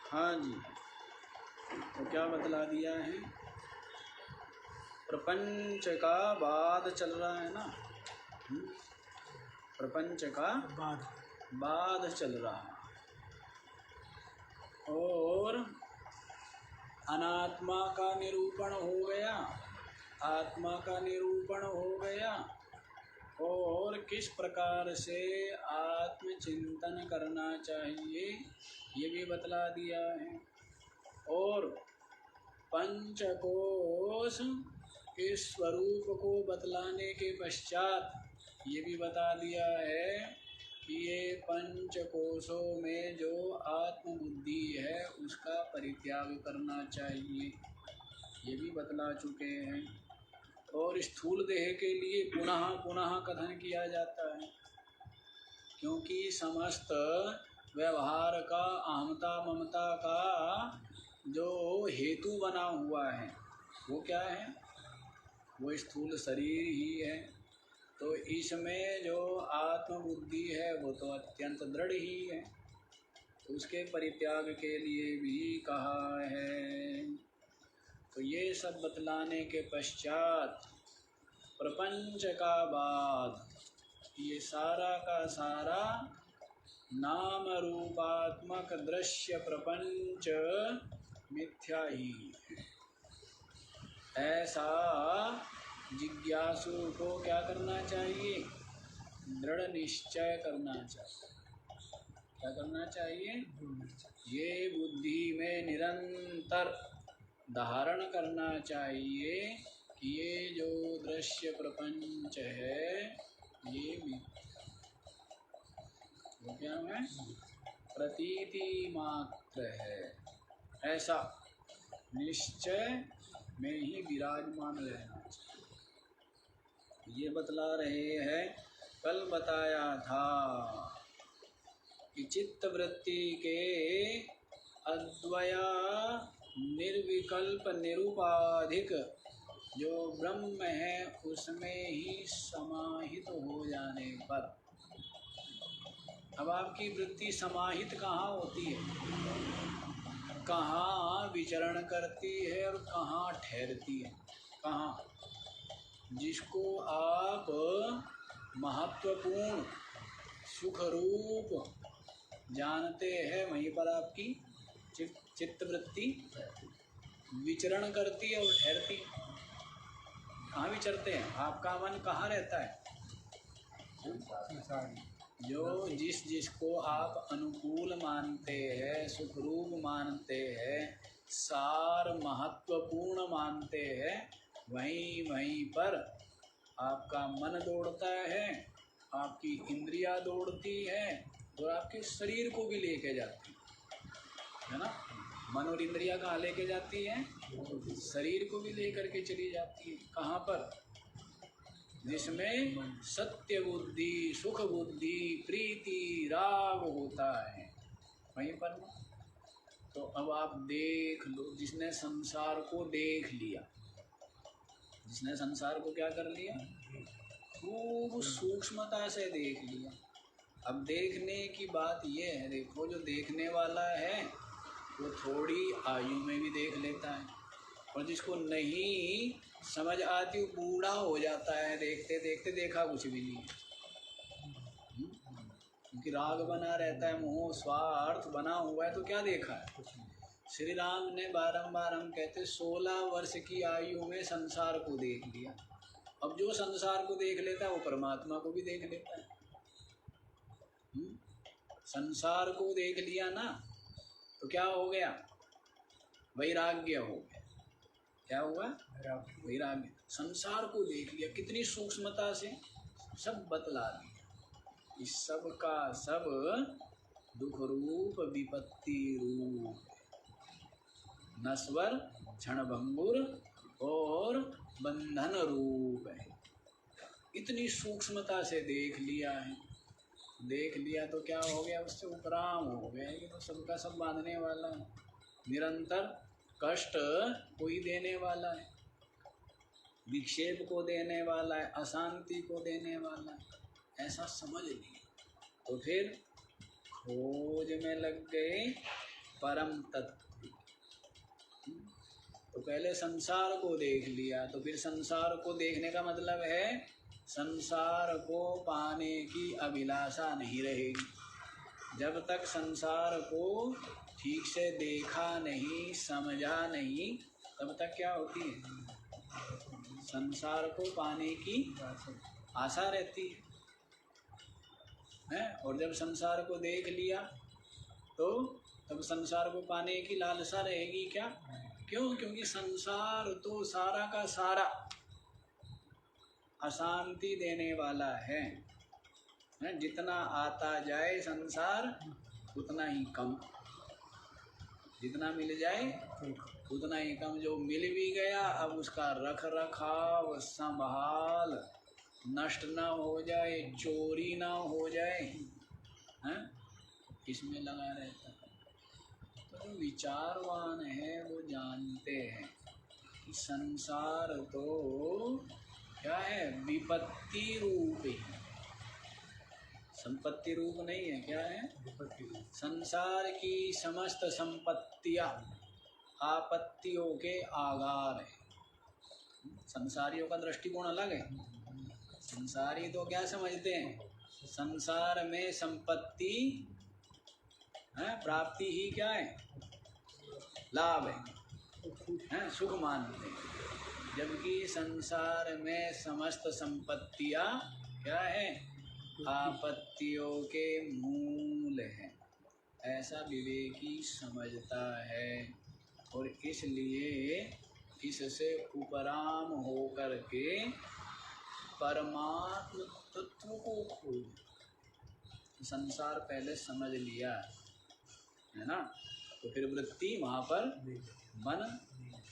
हाँ जी, तो क्या बतला दिया है? प्रपंच का बाद चल रहा है ना, प्रपंच का बाद चल रहा है और अनात्मा का निरूपण हो गया, आत्मा का निरूपण हो गया और किस प्रकार से आत्मचिंतन करना चाहिए ये भी बतला दिया है। और पंचकोश के स्वरूप को बतलाने के पश्चात ये भी बता दिया है कि ये पंचकोशों में जो आत्मबुद्धि है उसका परित्याग करना चाहिए, ये भी बतला चुके हैं। और स्थूल देह के लिए पुनः पुनः कथन किया जाता है, क्योंकि समस्त व्यवहार का अहमता ममता का जो हेतु बना हुआ है वो क्या है? वो स्थूल शरीर ही है। तो इसमें जो आत्मबुद्धि है वो तो अत्यंत दृढ़ ही है, तो उसके परित्याग के लिए भी कहा है। तो ये सब बतलाने के पश्चात प्रपंच का बाद ये सारा का सारा नाम रूपात्मक दृश्य प्रपंच मिथ्या ही है, ऐसा जिज्ञासु को क्या करना चाहिए? दृढ़ निश्चय करना चाहिए। क्या करना चाहिए? ये बुद्धि में निरंतर धारण करना चाहिए कि ये जो दृश्य प्रपंच है ये वो क्या है? प्रतीति मात्र है, ऐसा निश्चय में ही विराजमान रहना चाहिए। ये बतला रहे हैं, कल बताया था कि चित्त वृत्ति के अद्वया निर्विकल्प निरुपाधिक जो ब्रह्म है उसमें ही समाहित हो जाने पर, अब आपकी वृत्ति समाहित कहाँ होती है, कहाँ विचरण करती है और कहाँ ठहरती है? कहाँ? जिसको आप महत्वपूर्ण सुख रूप जानते हैं वहीं पर आपकी चित्तवृत्ति विचरण करती है और ठहरती है। कहाँ विचरते हैं? आपका मन कहाँ रहता है? जो जिसको आप अनुकूल मानते हैं, सुखरूप मानते हैं, सार महत्वपूर्ण मानते हैं, वहीं पर आपका मन दौड़ता है, आपकी इंद्रियां दौड़ती है और आपके शरीर को भी लेके जाती है ना। मन और इंद्रियां कहाँ लेके जाती है? शरीर को भी लेकर के चली जाती है। कहाँ पर? जिसमें सत्य बुद्धि, सुख बुद्धि, प्रीति, राग होता है वहीं पर ना। तो अब आप देख लो, जिसने संसार को देख लिया, जिसने संसार को क्या कर लिया? खूब सूक्ष्मता से देख लिया। अब देखने की बात ये है, देखो जो देखने वाला है वो थोड़ी आयु में भी देख लेता है, और जिसको नहीं समझ आती वो बूढ़ा हो जाता है देखते देखते, देखा कुछ भी नहीं है। क्योंकि राग बना रहता है, मोह स्वार्थ बना हुआ है, तो क्या देखा है? श्री राम ने बारंबार, हम कहते 16 वर्ष की आयु में संसार को देख लिया। अब जो संसार को देख लेता है वो परमात्मा को भी देख लेता है। संसार को देख लिया ना तो क्या हो गया? वैराग्य हो गया। क्या हुआ? वैराग्य। संसार को देख लिया, कितनी सूक्ष्मता से सब बतला दिया। इस सब का सब दुख रूप, विपत्ति रूप, नश्वर, क्षणभंगुर और बंधन रूप है। इतनी सूक्ष्मता से देख लिया है। देख लिया तो क्या हो गया? उससे उपराम हो गया कि तो सबका सब बांधने वाला है, निरंतर कष्ट को ही देने वाला है, विक्षेप को देने वाला है, अशांति को देने वाला है, ऐसा समझ लिया। तो फिर खोज में लग गए परम तत्व। तो पहले संसार को देख लिया, तो फिर संसार को देखने का मतलब है संसार को पाने की अभिलाषा नहीं रहेगी। जब तक संसार को ठीक से देखा नहीं, समझा नहीं, तब तक क्या होती है? संसार को पाने की आशा रहती है। और जब संसार को देख लिया तो तब संसार को पाने की लालसा रहेगी क्या? क्यों? क्योंकि संसार तो सारा का सारा अशांति देने वाला है। जितना आता जाए संसार उतना ही कम, जितना मिल जाए उतना ही कम। जो मिल भी गया अब उसका रख रखाव, संभाल, नष्ट ना हो जाए, चोरी ना हो जाए, हैं, इसमें लगा रहता है। तो जो विचारवान है वो जानते हैं कि संसार तो क्या है? विपत्ति रूप ही, संपत्ति रूप नहीं है। क्या है? संसार की समस्त संपत्तियां आपत्तियों के आगार है। संसारियों का दृष्टिकोण अलग है। संसारी तो क्या समझते हैं? संसार में संपत्ति प्राप्ति ही क्या है? लाभ है, सुख मानते हैं। जबकि संसार में समस्त संपत्तियां क्या है? आपत्तियों के मूल हैं। ऐसा विवेकी समझता है और इसलिए इससे उपराम होकर के परमात्म तत्व को खोज, संसार पहले समझ लिया है ना, तो फिर वृत्ति वहाँ पर मन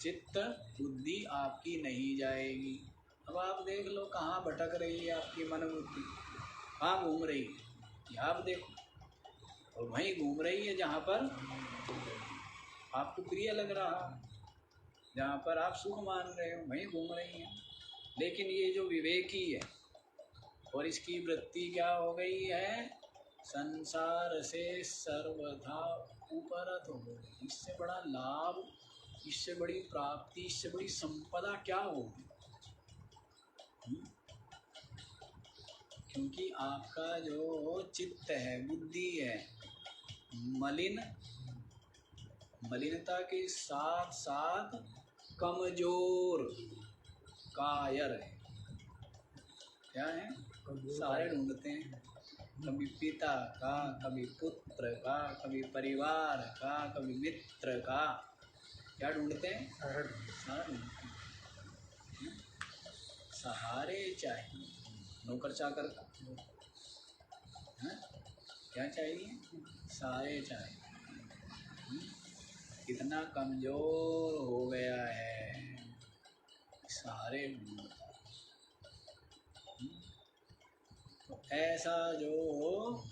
चित्त बुद्धि आपकी नहीं जाएगी। अब आप देख लो कहाँ भटक रही है आपकी मन बुद्धि, कहाँ घूम रही है, आप देखो। और वहीं घूम रही है जहाँ पर आपको प्रिय लग रहा, जहाँ पर आप सुख मान रहे हो, वहीं घूम रही है। लेकिन ये जो विवेकी है और इसकी वृत्ति क्या हो गई है? संसार से सर्वथा उपरत हो गई। इससे बड़ा लाभ, इससे बड़ी प्राप्ति, इससे बड़ी संपदा क्या होगी? क्योंकि आपका जो चित्त है, बुद्धि है, मलिनता के साथ साथ कमजोर, कायर है। क्या है? सारे ढूंढते हैं, कभी पिता का, कभी पुत्र का, कभी परिवार का, कभी मित्र का। क्या ढूंढते हैं? सारा ढूंढते हैं। सहारे चाहिए, नौकर चाकर का है? क्या चाहिए? सहारे चाहिए। कितना कमजोर हो गया है, सहारे ढूंढता। तो ऐसा जो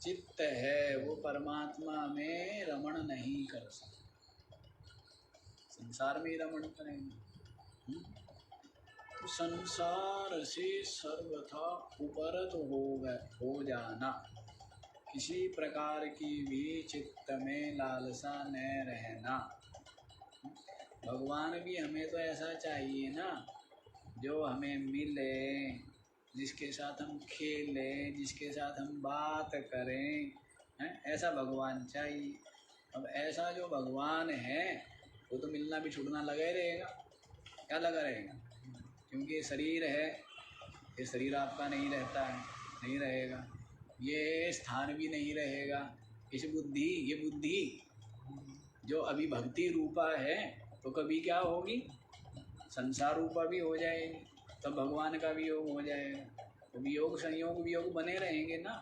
चित्त है वो परमात्मा में रमण नहीं कर सकता, संसार में ही रमण करेंगे। तो संसार से सर्वथा उपरत हो जाना, किसी प्रकार की भी चित्त में लालसा न रहना। भगवान भी हमें तो ऐसा चाहिए ना, जो हमें मिले, जिसके साथ हम खेलें, जिसके साथ हम बात करें, हैं? ऐसा भगवान चाहिए। अब ऐसा जो भगवान है वो तो मिलना भी छूटना लगा ही रहेगा। क्या लगा रहेगा? क्योंकि ये शरीर है, ये शरीर आपका नहीं रहता है, नहीं रहेगा। ये स्थान भी नहीं रहेगा। इस बुद्धि, ये बुद्धि जो अभी भक्ति रूपा है तो कभी क्या होगी? संसार रूपा भी हो जाएगी, तब भगवान का भी योग हो जाएगा। तो वियोग संयोग वियोग बने रहेंगे ना।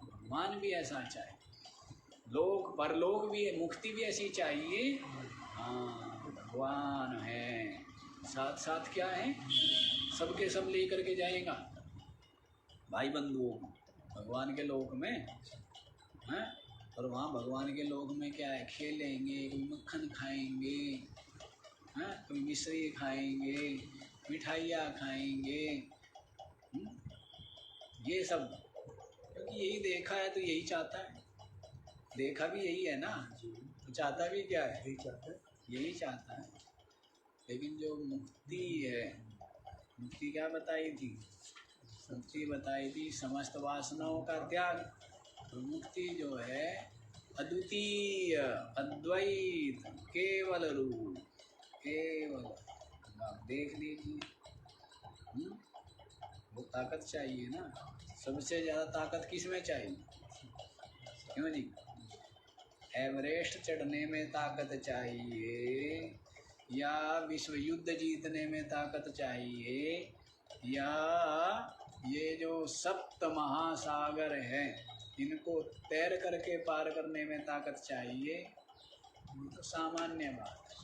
भगवान भी ऐसा चाहिए, लोक परलोक भी, मुक्ति भी ऐसी चाहिए। हाँ, भगवान है साथ साथ, क्या है? सबके सब लेकर के जाएगा भाई बंधुओं को भगवान के लोक में, हैं? और वहाँ भगवान के लोक में क्या है? खेलेंगे, कोई मक्खन खाएंगे, हैं? कोई मिश्री खाएंगे, मिठाइयाँ खाएंगे, ये सब। क्योंकि यही देखा है तो यही चाहता है। देखा भी यही है ना, तो चाहता भी क्या है, यही चाहता है। लेकिन जो मुक्ति है, मुक्ति क्या बताई थी, मुक्ति बताई थी समस्त वासनाओं का त्याग। तो मुक्ति जो है अद्वितीय, अद्वैत, केवल रूप, केवल। आप देख लीजिए, वो ताकत चाहिए ना, सबसे ज़्यादा ताकत किस में चाहिए, क्यों जी? एवरेस्ट चढ़ने में ताकत चाहिए, या विश्व युद्ध जीतने में ताकत चाहिए, या ये जो सप्त महासागर हैं इनको तैर करके पार करने में ताकत चाहिए, तो सामान्य बात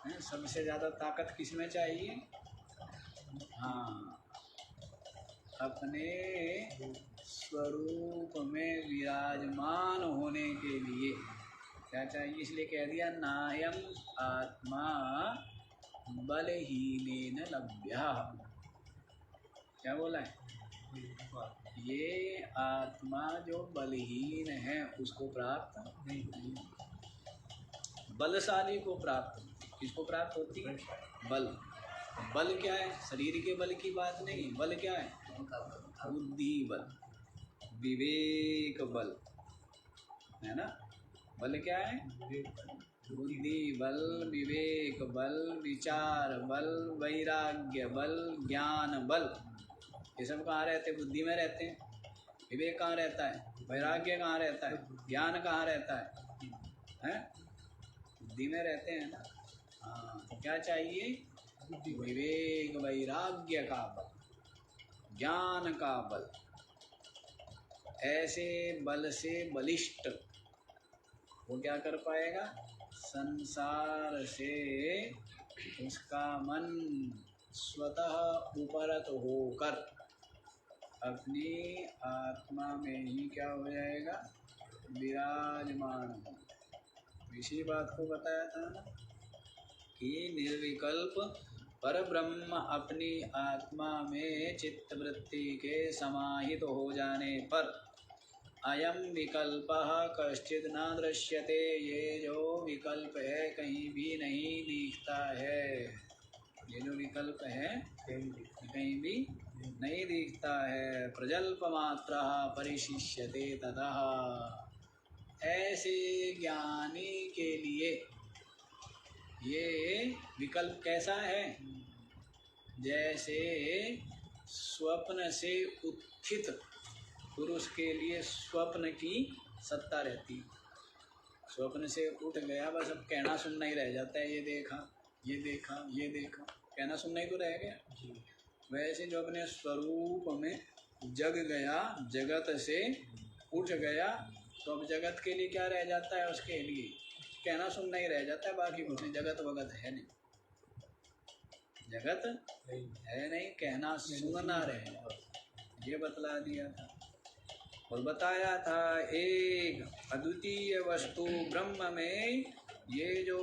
है। सबसे ज़्यादा ताकत किस में चाहिए? हाँ, अपने स्वरूप में विराजमान होने के लिए क्या चाहिए? इसलिए कह दिया नायम आत्मा बलहीनेन लभ्यः। क्या बोला है? ये आत्मा जो बलहीन है उसको प्राप्त नहीं, बलशाली को प्राप्त होती। किसको प्राप्त होती है? बल। बल क्या है? शरीर के बल की बात नहीं, बल क्या है? बुद्धि बल, विवेक बल, है ना? बल क्या है? बुद्धि बल, विवेक बल, विचार बल, वैराग्य बल, ज्ञान बल। ये सब कहाँ रहते हैं? बुद्धि में रहते हैं। विवेक कहाँ रहता है? वैराग्य कहाँ रहता है? ज्ञान कहाँ रहता है? हैं? बुद्धि में रहते हैं ना। हाँ, तो क्या चाहिए? विवेक, वैराग्य का बल, ज्ञान का बल। ऐसे बल से बलिष्ठ वो क्या कर पाएगा? संसार से उसका मन स्वतः उपरत होकर अपनी आत्मा में ही क्या हो जाएगा? विराजमान हो। इसी बात को बताया था ना कि निर्विकल्प पर ब्रह्म अपनी आत्मा में चित्तवृत्ति के समाहित हो जाने पर अयम विकल्पः कश्चित् न दृश्यते, ये जो विकल्प है कहीं भी नहीं दिखता है। ये जो विकल्प है कहीं भी नहीं दिखता है। प्रजल्पमात्रः परिशिष्यते ततः। ऐसे ज्ञानी के लिए ये विकल्प कैसा है? जैसे स्वप्न से उत्थित पुरुष के लिए स्वप्न की सत्ता रहती। स्वप्न से उठ गया, बस अब कहना सुनना ही रह जाता है, ये देखा, ये देखा, ये देखा, कहना सुनना ही तो रह गया। वैसे जो अपने स्वरूप में जग गया, जगत से उठ गया, तो अब जगत के लिए क्या रह जाता है? उसके लिए कहना सुनना ही रह जाता है, बाकी कुछ नहीं। जगत वगत है नहीं, जगत है नहीं, कहना सुनना रहे, ये बतला दिया था। और बताया था एक अद्वितीय वस्तु ब्रह्म में ये जो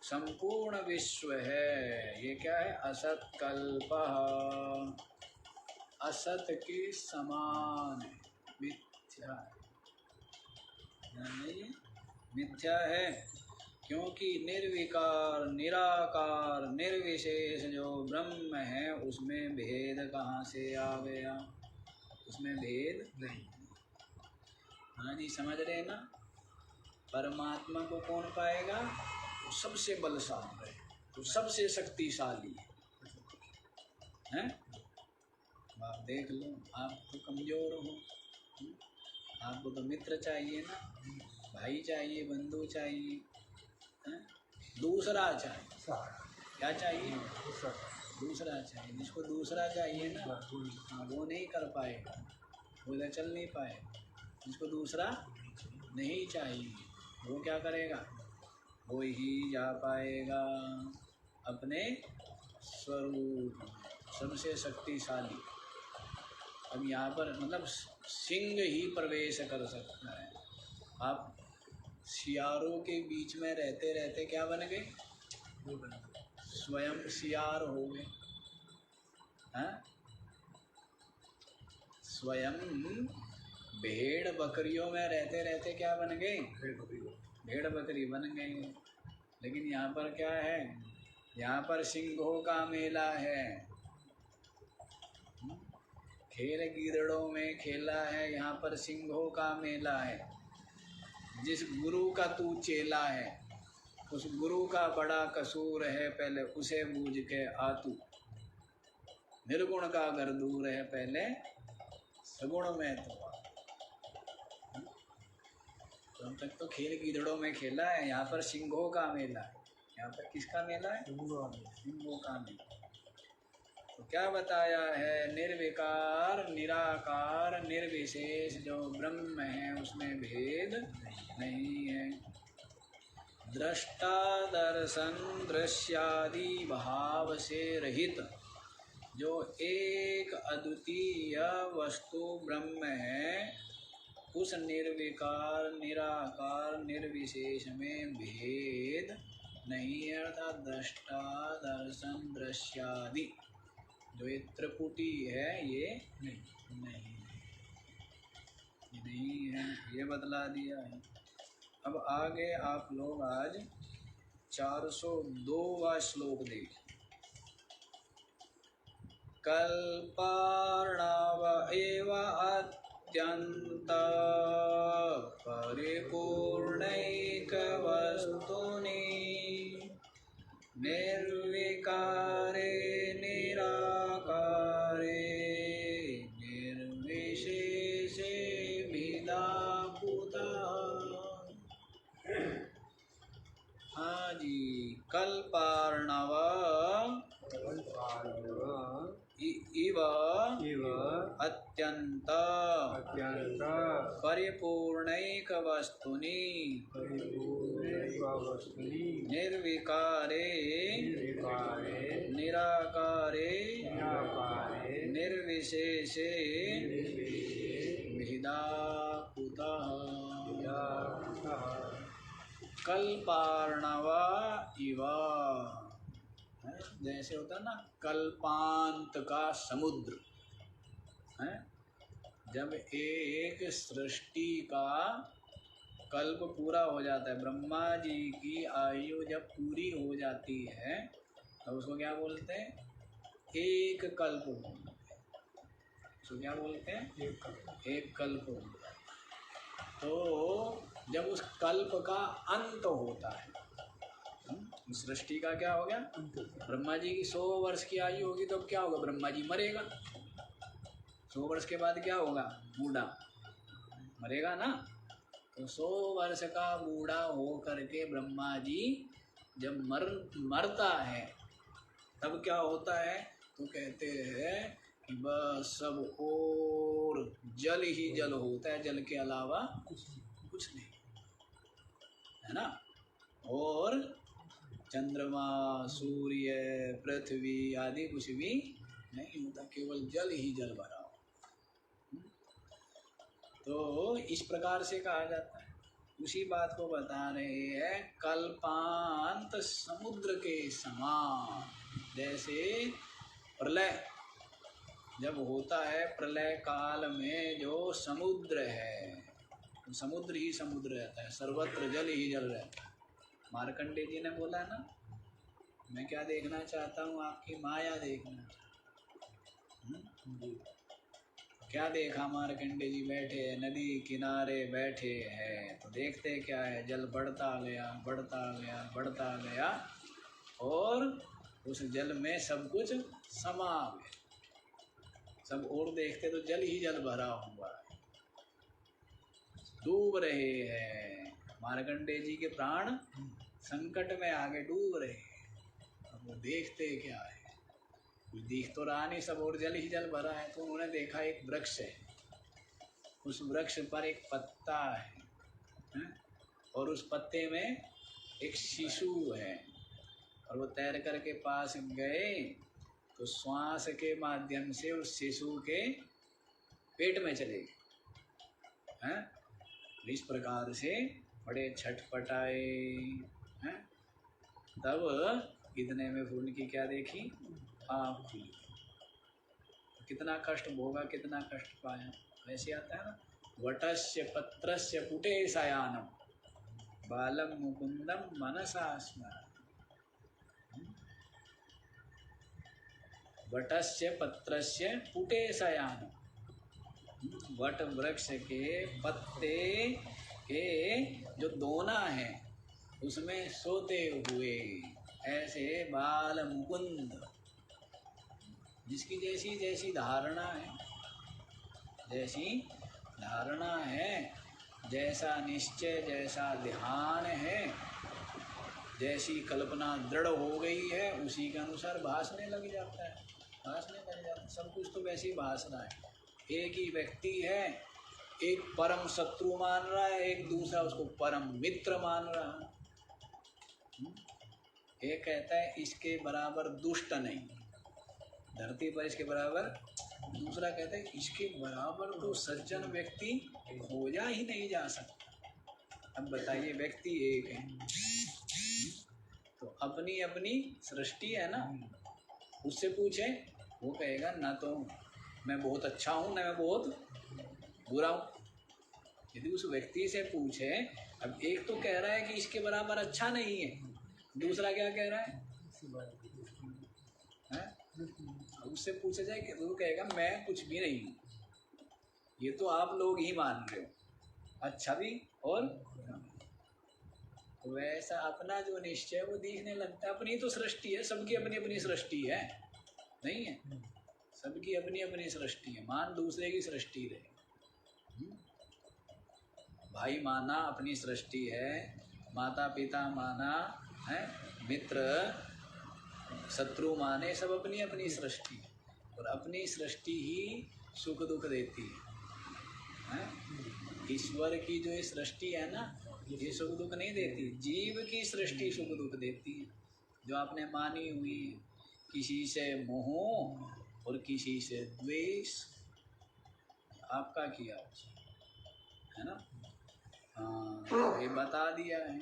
संपूर्ण विश्व है ये क्या है? असत कल्पः, असत के समान है, मिथ्या नहीं, मिथ्या है। क्योंकि निर्विकार, निराकार, निर्विशेष जो ब्रह्म है उसमें भेद कहाँ से आ गया? उसमें भेद नहीं। हाँ जी, समझ रहे ना? परमात्मा को कौन पाएगा? तो सबसे बलशाली है, तो सबसे शक्तिशाली है। आप देख लो, आप तो कमजोर हो, आपको तो मित्र चाहिए ना, भाई चाहिए, बंधु चाहिए, है? दूसरा चाहिए। क्या चाहिए? दूसरा चाहिए। जिसको दूसरा चाहिए ना, हाँ, वो नहीं कर पाएगा, वो इधर चल नहीं पाएगा। जिसको दूसरा नहीं चाहिए वो क्या करेगा? वो ही जा पाएगा अपने स्वरूप, सबसे शक्तिशाली। अब यहाँ पर मतलब सिंह ही प्रवेश कर सकता है। आप सियारों के बीच में रहते रहते क्या बन गए? स्वयं सियार हो गए, हैं? स्वयं भेड़ बकरियों में रहते रहते क्या बन गए? भेड़ बकरी बन गए। लेकिन यहाँ पर क्या है? यहाँ पर सिंहों का मेला है। खेल गीदड़ों में खेला है, यहाँ पर सिंहों का मेला है। जिस गुरु का तू चेला है, उस गुरु का बड़ा कसूर है, पहले उसे बूझ के आ तू। निर्गुण का अगर दूर है, पहले सगुण में तो आ। तो हम तक तो खेल गीदड़ों में खेला है, यहाँ पर सिंहों का मेला है। यहाँ पर किसका मेला है? सिंहों का मेला। तो क्या बताया है? निर्विकार निराकार निर्विशेष जो ब्रह्म है, उसमें भेद नहीं है। दृष्टा दर्शन दृश्यादि भाव से रहित जो एक अद्वितीय वस्तु ब्रह्म है, उस निर्विकार निराकार निर्विशेष में भेद नहीं है। अर्थात दृष्टा दर्शन दृश्यादि जो ये त्रिपुटी है, ये नहीं है, ये बतला दिया है। अब आगे आप लोग आज 402वां श्लोक देखिए। कल्पार्णव एव अत्यंत परिपूर्णैक वस्तुनि निर्विकारे निराकारे निर्विशेषे विदापुता। हाँ जी, कल्पार्णव इव अत्यंत परिपूर्णैक वस्तुनि निर्विकारे निराकारे निर्विशेषे विदापुतः। कल्पार्णव इव, जैसे होता है ना कल्पांत का समुद्र है। जब एक सृष्टि का कल्प पूरा हो जाता है, ब्रह्मा जी की आयु जब पूरी हो जाती है, तो उसको क्या बोलते हैं? एक कल्प बोलते हैं। उसको क्या बोलते हैं? एक कल्प बोलते हैं। तो जब उस कल्प का अंत होता है, सृष्टि का क्या हो गया? ब्रह्मा जी की 100 वर्ष की आयु होगी तो क्या होगा? ब्रह्मा जी मरेगा। 100 वर्ष के बाद क्या होगा? बूढ़ा मरेगा ना। तो 100 वर्ष का बूढ़ा हो करके ब्रह्मा जी जब मरता है, तब क्या होता है? तो कहते हैं कि बस सब और जल ही जल होता है, जल के अलावा कुछ नहीं, है ना। और चंद्रमा सूर्य पृथ्वी आदि कुछ भी नहीं होता, केवल जल ही जल भरा हो। तो इस प्रकार से कहा जाता है। उसी बात को बता रहे हैं, कल्पांत समुद्र के समान। जैसे प्रलय जब होता है, प्रलय काल में जो समुद्र है, तो समुद्र ही समुद्र रहता है, सर्वत्र जल ही जल रहता है। मार्कंडेय जी ने बोला ना, मैं क्या देखना चाहता हूँ? आपकी माया देखना। क्या देखा? मार्कंडेय जी बैठे नदी किनारे बैठे हैं, तो देखते क्या है? जल बढ़ता गया बढ़ता गया बढ़ता गया, और उस जल में सब कुछ समा गया। सब और देखते तो जल ही जल भरा हुआ है, डूब रहे हैं। मार्कंडेय जी के प्राण संकट में आगे डूब रहे हैं। अब वो देखते क्या है? कुछ दिख तो रहा नहीं, सब और जल ही जल भरा है। तो उन्होंने देखा एक वृक्ष है, उस वृक्ष पर एक पत्ता है, और उस पत्ते में एक शिशु है। और वो तैर करके पास गए तो श्वास के माध्यम से उस शिशु के पेट में चले गए हैं। इस प्रकार से बड़े छटपटाए हैं। तब इतने में उनकी क्या देखी? आँख खुली। कितना कष्ट भोगा, कितना कष्ट पाया। वैसे आता है ना, वटस्य पत्रस्य पुटे शयानम बालम मुकुंदम मनसा स्मरामि। वटस्य पत्रस्य पुटे शयानम, वट वृक्ष के पत्ते के जो दोना है उसमें सोते हुए ऐसे बाल मुकुंद, जिसकी जैसी जैसी धारणा है, जैसी धारणा है, जैसा निश्चय, जैसा ध्यान है, जैसी कल्पना दृढ़ हो गई है, उसी के अनुसार भासने लग जाता है, भासने लग जाता है। सब कुछ तो वैसे ही भास रहा है। एक ही व्यक्ति है, एक परम शत्रु मान रहा है, एक दूसरा उसको परम मित्र मान रहा है। एक कहता है इसके बराबर दुष्ट नहीं, धरती पर इसके बराबर, दूसरा कहता है इसके बराबर तो सज्जन व्यक्ति खोजा ही नहीं जा सकता। अब बताइए, व्यक्ति एक है तो अपनी अपनी सृष्टि है ना। उससे पूछे, वो कहेगा ना तो मैं बहुत अच्छा हूँ, ना मैं बहुत बुरा हूँ। यदि उस व्यक्ति से पूछे, अब एक तो कह रहा है कि इसके बराबर अच्छा नहीं है, दूसरा क्या कह रहा है? उससे पूछा जाए कि वो कहेगा मैं कुछ भी नहीं हूँ, ये तो आप लोग ही मान रहे हो, अच्छा भी और वैसा अपना जो निश्चय वो दिखने लगता है। अपनी तो सृष्टि है, सबकी अपनी अपनी सृष्टि है, नहीं है? सबकी अपनी अपनी सृष्टि है, मान दूसरे की सृष्टि रहे। भाई माना अपनी सृष्टि है, माता पिता माना है, मित्र शत्रु माने, सब अपनी अपनी सृष्टि है। और अपनी सृष्टि ही सुख दुख देती है। ईश्वर की जो ये सृष्टि है ना, ये सुख दुख नहीं देती, जीव की सृष्टि सुख दुख देती है। जो आपने मानी हुई है, किसी से मोह और किसी से द्वेष, आपका किया है ना। हाँ, ये बता दिया है।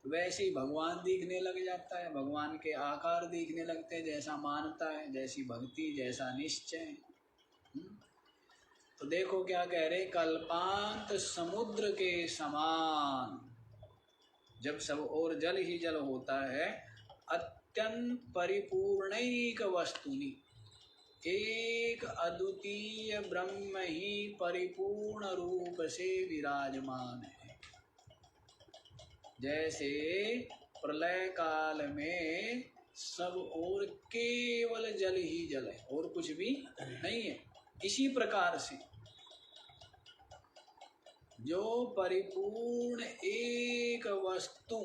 वैसे ही भगवान दिखने लग जाता है, भगवान के आकार दिखने लगते हैं, जैसा मानता है, जैसी भक्ति, जैसा निश्चय। तो देखो क्या कह रहे, कल्पांत समुद्र के समान जब सब और जल ही जल होता है, अत्यंत परिपूर्णैक वस्तुनि, एक अद्वितीय ब्रह्म ही परिपूर्ण रूप से विराजमान है। जैसे प्रलय काल में सब और केवल जल ही जल है और कुछ भी नहीं है, इसी प्रकार से जो परिपूर्ण एक वस्तु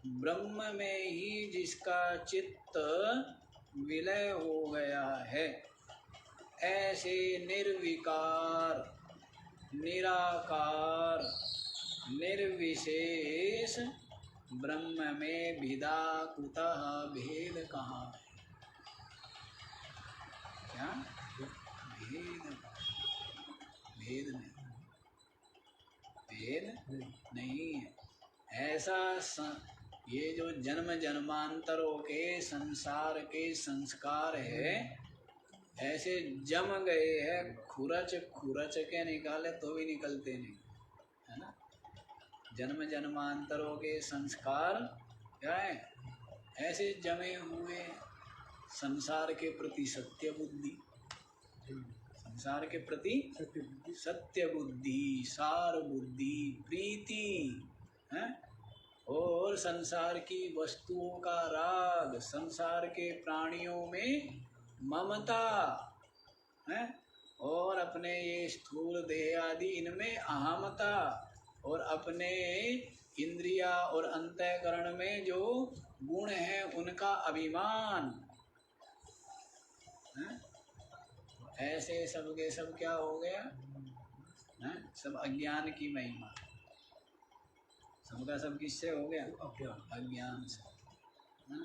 ब्रह्म में ही जिसका चित्त विलय हो गया है, ऐसे निर्विकार, निराकार, निर्विशेष ब्रह्म में भिदा कुतः भेद कहाँ है? क्या भेद? भेद नहीं, भेद नहीं है। ऐसा ये जो जन्म जन्मांतरों के संसार के संस्कार है, ऐसे जम गए हैं, खुरच खुरच के निकाले तो भी निकलते नहीं, है ना। जन्म जन्मांतरों के संस्कार क्या है? ऐसे जमे हुए संसार के प्रति सत्य बुद्धि, संसार के प्रति सत्य बुद्धि, सार बुद्धि, प्रीति है, और संसार की वस्तुओं का राग, संसार के प्राणियों में ममता है, और अपने ये स्थूल देह आदि इनमें अहमता, और अपने इंद्रिया और अंतःकरण में जो गुण है उनका अभिमान है। ऐसे सब के सब क्या हो गया है? सब अज्ञान की महिमा, सबका सब किससे हो गया? अज्ञान से है?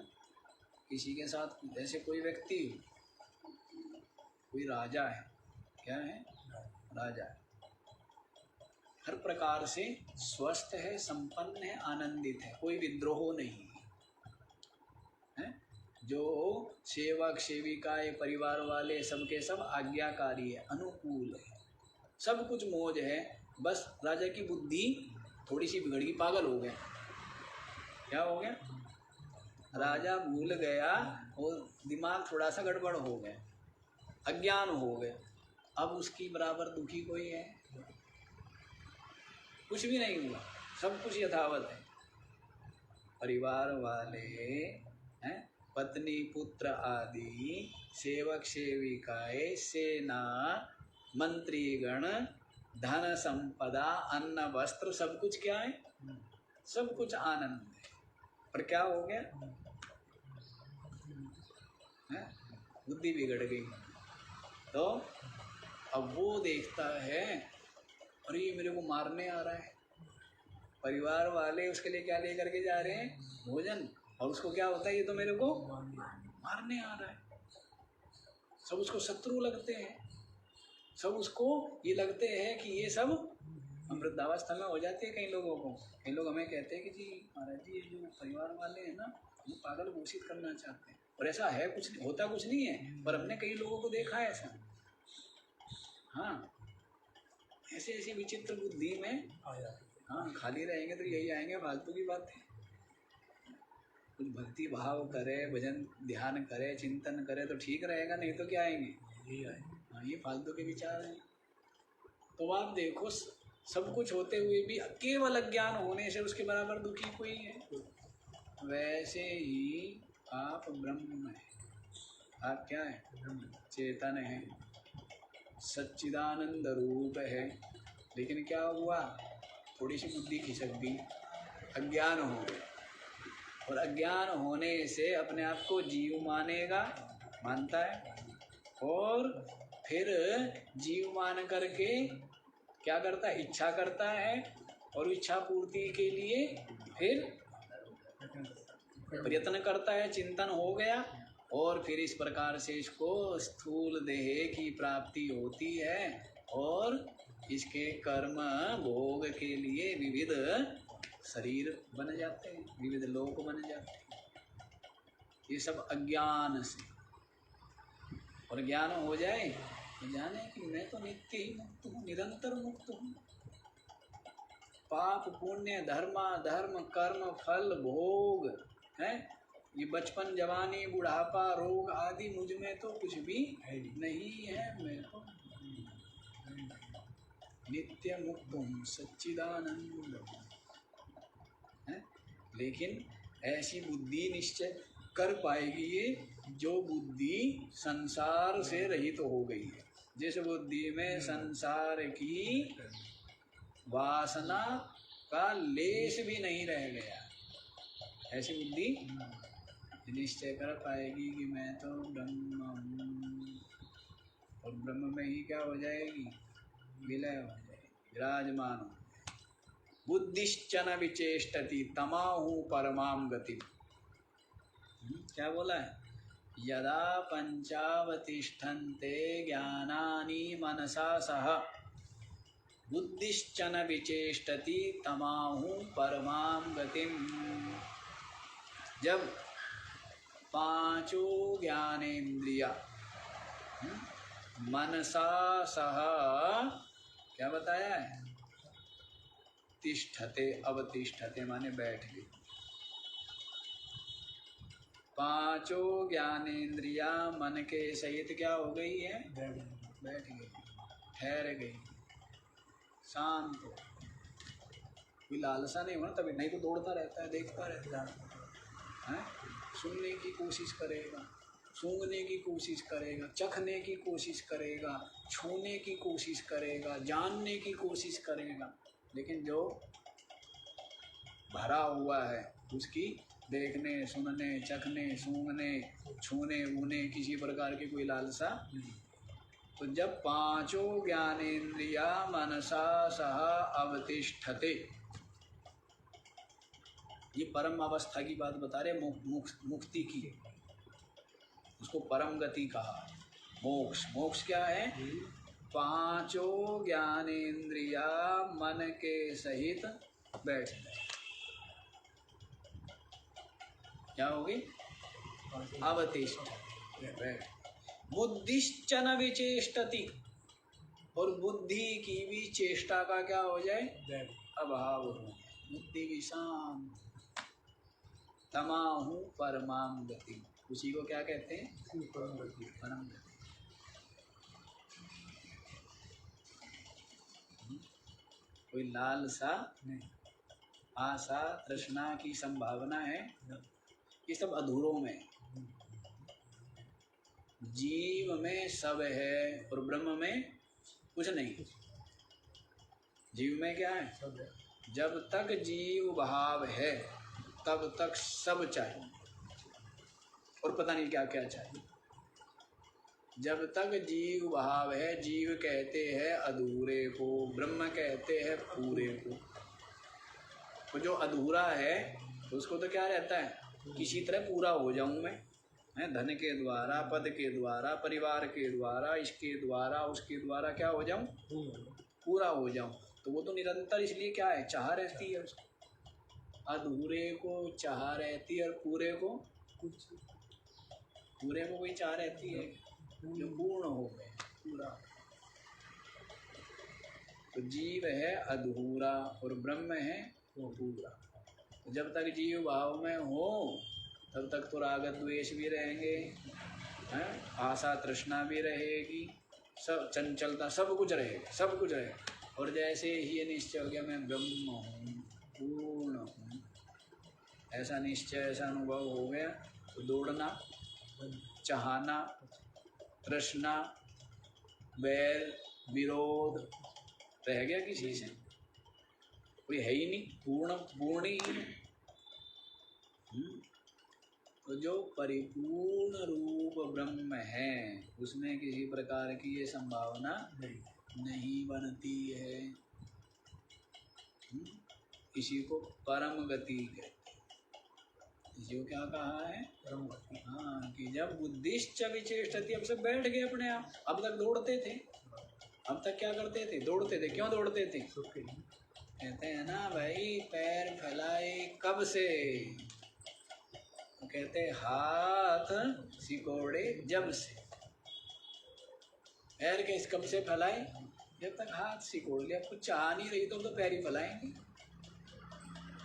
किसी के साथ जैसे कोई व्यक्ति, कोई राजा है, क्या है? राजा है, हर प्रकार से स्वस्थ है, संपन्न है, आनंदित है, कोई विद्रोह नहीं है। जो सेवक सेविकाएं परिवार वाले सबके सब आज्ञाकारी है, अनुकूल है, सब कुछ मौज है, बस राजा की बुद्धि थोड़ी सी बिगड़ गई, पागल हो गया। क्या हो गया? राजा भूल गया और दिमाग थोड़ा सा गड़बड़ हो गया, अज्ञान हो गया। अब उसकी बराबर दुखी कोई है? कुछ भी नहीं हुआ, सब कुछ यथावत है। परिवार वाले हैं, पत्नी पुत्र आदि, सेवक सेविकाएं, सेना, मंत्रीगण, धन संपदा, अन्न वस्त्र, सब कुछ क्या है? सब कुछ आनंद है। पर क्या हो गया? है? बुद्धि बिगड़ गई। तो अब वो देखता है, अरे ये मेरे को मारने आ रहा है। परिवार वाले उसके लिए क्या लेकर के जा रहे हैं? भोजन। और उसको क्या होता है? ये तो मेरे को मारने आ रहा है। सब उसको शत्रु लगते हैं, सब उसको ये लगते हैं कि ये सब अमृतावस्था में हो जाती है। कई लोगों को, कई लोग हमें कहते हैं कि जी महाराज जी, ये जो परिवार वाले हैं ना, वो पागल घोषित करना चाहते हैं। और ऐसा है, कुछ होता कुछ नहीं है, पर हमने कई लोगों को देखा है ऐसा। हाँ, ऐसे ऐसी विचित्र बुद्धि में हाँ खाली रहेंगे तो यही आएंगे, फालतू की बात है। कुछ भक्ति भाव करे, भजन ध्यान करे, चिंतन करे तो ठीक रहेगा, नहीं तो क्या आएंगे? हाँ, ये फालतू के विचार हैं। तो आप देखो, सब कुछ होते हुए भी केवल अज्ञान होने से उसके बराबर दुखी कोई है? वैसे ही आप ब्रह्म है। आप क्या है? चेतन है, सच्चिदानंद रूप है। लेकिन क्या हुआ? थोड़ी सी बुद्धि खिसक गई, अज्ञान हो गया। और अज्ञान होने से अपने आप को जीव मानता है, और फिर जीव मान करके क्या करता है? इच्छा करता है, और इच्छा पूर्ति के लिए फिर प्रयत्न करता है। चिंतन हो गया, और फिर इस प्रकार से इसको स्थूल देह की प्राप्ति होती है, और इसके कर्म भोग के लिए विविध शरीर बन जाते हैं, विविध लोक बन जाते हैं। ये सब अज्ञान से। और ज्ञान हो जाए तो जाने कि मैं तो नित्य ही मुक्त हूँ, निरंतर मुक्त हूँ। पाप पुण्य, धर्म कर्म फल भोग है, ये बचपन जवानी बुढ़ापा रोग आदि मुझ में तो कुछ भी नहीं है। मैं तो नित्य मुक्त हूँ, सच्चिदानंद है। लेकिन ऐसी बुद्धि निश्चय कर पाएगी ये जो बुद्धि संसार से रहित हो गई है। जिस बुद्धि में संसार की वासना का लेश भी नहीं रह गया, ऐसी बुद्धि निश्चय कर पाएगी कि मैं तो ब्रह्म हूँ। और ब्रह्म में ही क्या हो जाएगी? विलय हो जाएगी, विराजमान हो। बुद्धिश्चन विचेष्टति तमाहु परमाम गति। क्या बोला है? यदा पंचावतिष्ठन्ते ज्ञानानि मनसा सह बुद्धिश्चन विचेष्टति तमाहु परमाम गतिम। जब पांचों ज्ञानेन्द्रिया मनसा सह क्या बताया है? तिष्ठते, अवतिष्ठते माने बैठ गई। पांचों ज्ञानेन्द्रिया मन के सहित क्या हो गई है? बैठ गई, ठहर गई, शांत हो। कोई लालसा नहीं होना, तभी नहीं तो दौड़ता रहता है, देखता रहता है, सुनने की कोशिश करेगा, सूंघने की कोशिश करेगा, चखने की कोशिश करेगा, छूने की कोशिश करेगा, जानने की कोशिश करेगा। लेकिन जो भरा हुआ है उसकी देखने, सुनने, चखने, सूंघने, छूने ऊने किसी प्रकार की कोई लालसा नहीं। तो जब पांचों ज्ञानेन्द्रिया मनसा सह अवतिष्ठते, ये परम अवस्था की बात बता रहे, मुक्ति की, उसको परम गति कहा। मोक्ष, मोक्ष क्या है? पांचों ज्ञानेन्द्रिया मन के सहित बैठ जाए। क्या होगी? अवतिष्ठ, बैठ। बुद्धिश्चन विचेष्टति, और बुद्धि की भी चेष्टा का क्या हो जाए, अभाव हो जाए, बुद्धि भी शांत। तमाहु परमाम गति, उसी को क्या कहते हैं, परम गति। कोई लालसा, आशा, तृष्णा की संभावना है, ये सब अधूरों में। जीव में सब है और ब्रह्म में कुछ नहीं। जीव में क्या है, सब है। जब तक जीव भाव है तब तक सब चाहिए और पता नहीं क्या क्या चाहिए। जब तक जीव भाव है, जीव कहते हैं अधूरे को, ब्रह्म कहते हैं पूरे को। तो जो अधूरा है उसको तो क्या रहता है, किसी तरह पूरा हो जाऊं मैं, है धन के द्वारा, पद के द्वारा, परिवार के द्वारा, इसके द्वारा, उसके द्वारा क्या हो जाऊं, पूरा हो जाऊं। तो वो तो निरंतर इसलिए क्या है, चाह रहती है उसको। अधूरे को चाह रहती है और पूरे को कुछ, पूरे को कोई चाह रहती है जो पूर्ण हो गए, पूरा। तो जीव है अधूरा और ब्रह्म है पूरा। तो जब तक जीव भाव में हो तब तक तो राग द्वेष भी रहेंगे, हैं, आशा तृष्णा भी रहेगी, सब चंचलता, सब कुछ रहेगा, सब कुछ रहेगा। और जैसे ही ये निश्चय हो गया मैं ब्रह्म हूँ, पूर्ण हूँ, ऐसा निश्चय, ऐसा अनुभव हो गया, तो दौड़ना, चाहना, तृष्णा, बैर, विरोध रह गया किसी से, कोई है ही नहीं, पूर्ण ही है। तो जो परिपूर्ण रूप ब्रह्म है उसमें किसी प्रकार की ये संभावना नहीं बनती है। इसी को परम गति कहते हैं। इसी को क्या कहा है, परम गति। हाँ, कि जब बुद्धिश्च विचेष्टति, अब सब बैठ गए अपने आप। अब तक दौड़ते थे, अब तक क्या करते थे, दौड़ते थे। क्यों दौड़ते थे, कहते हैं ना भाई, पैर फैलाए कब से, तो कहते हाथ सिकोड़े जब से। पैर के कब से फैलाए, जब तक हाथ सिकोड़ लिया। कुछ चाह नहीं रही तो पैर ही फैलाएंगे।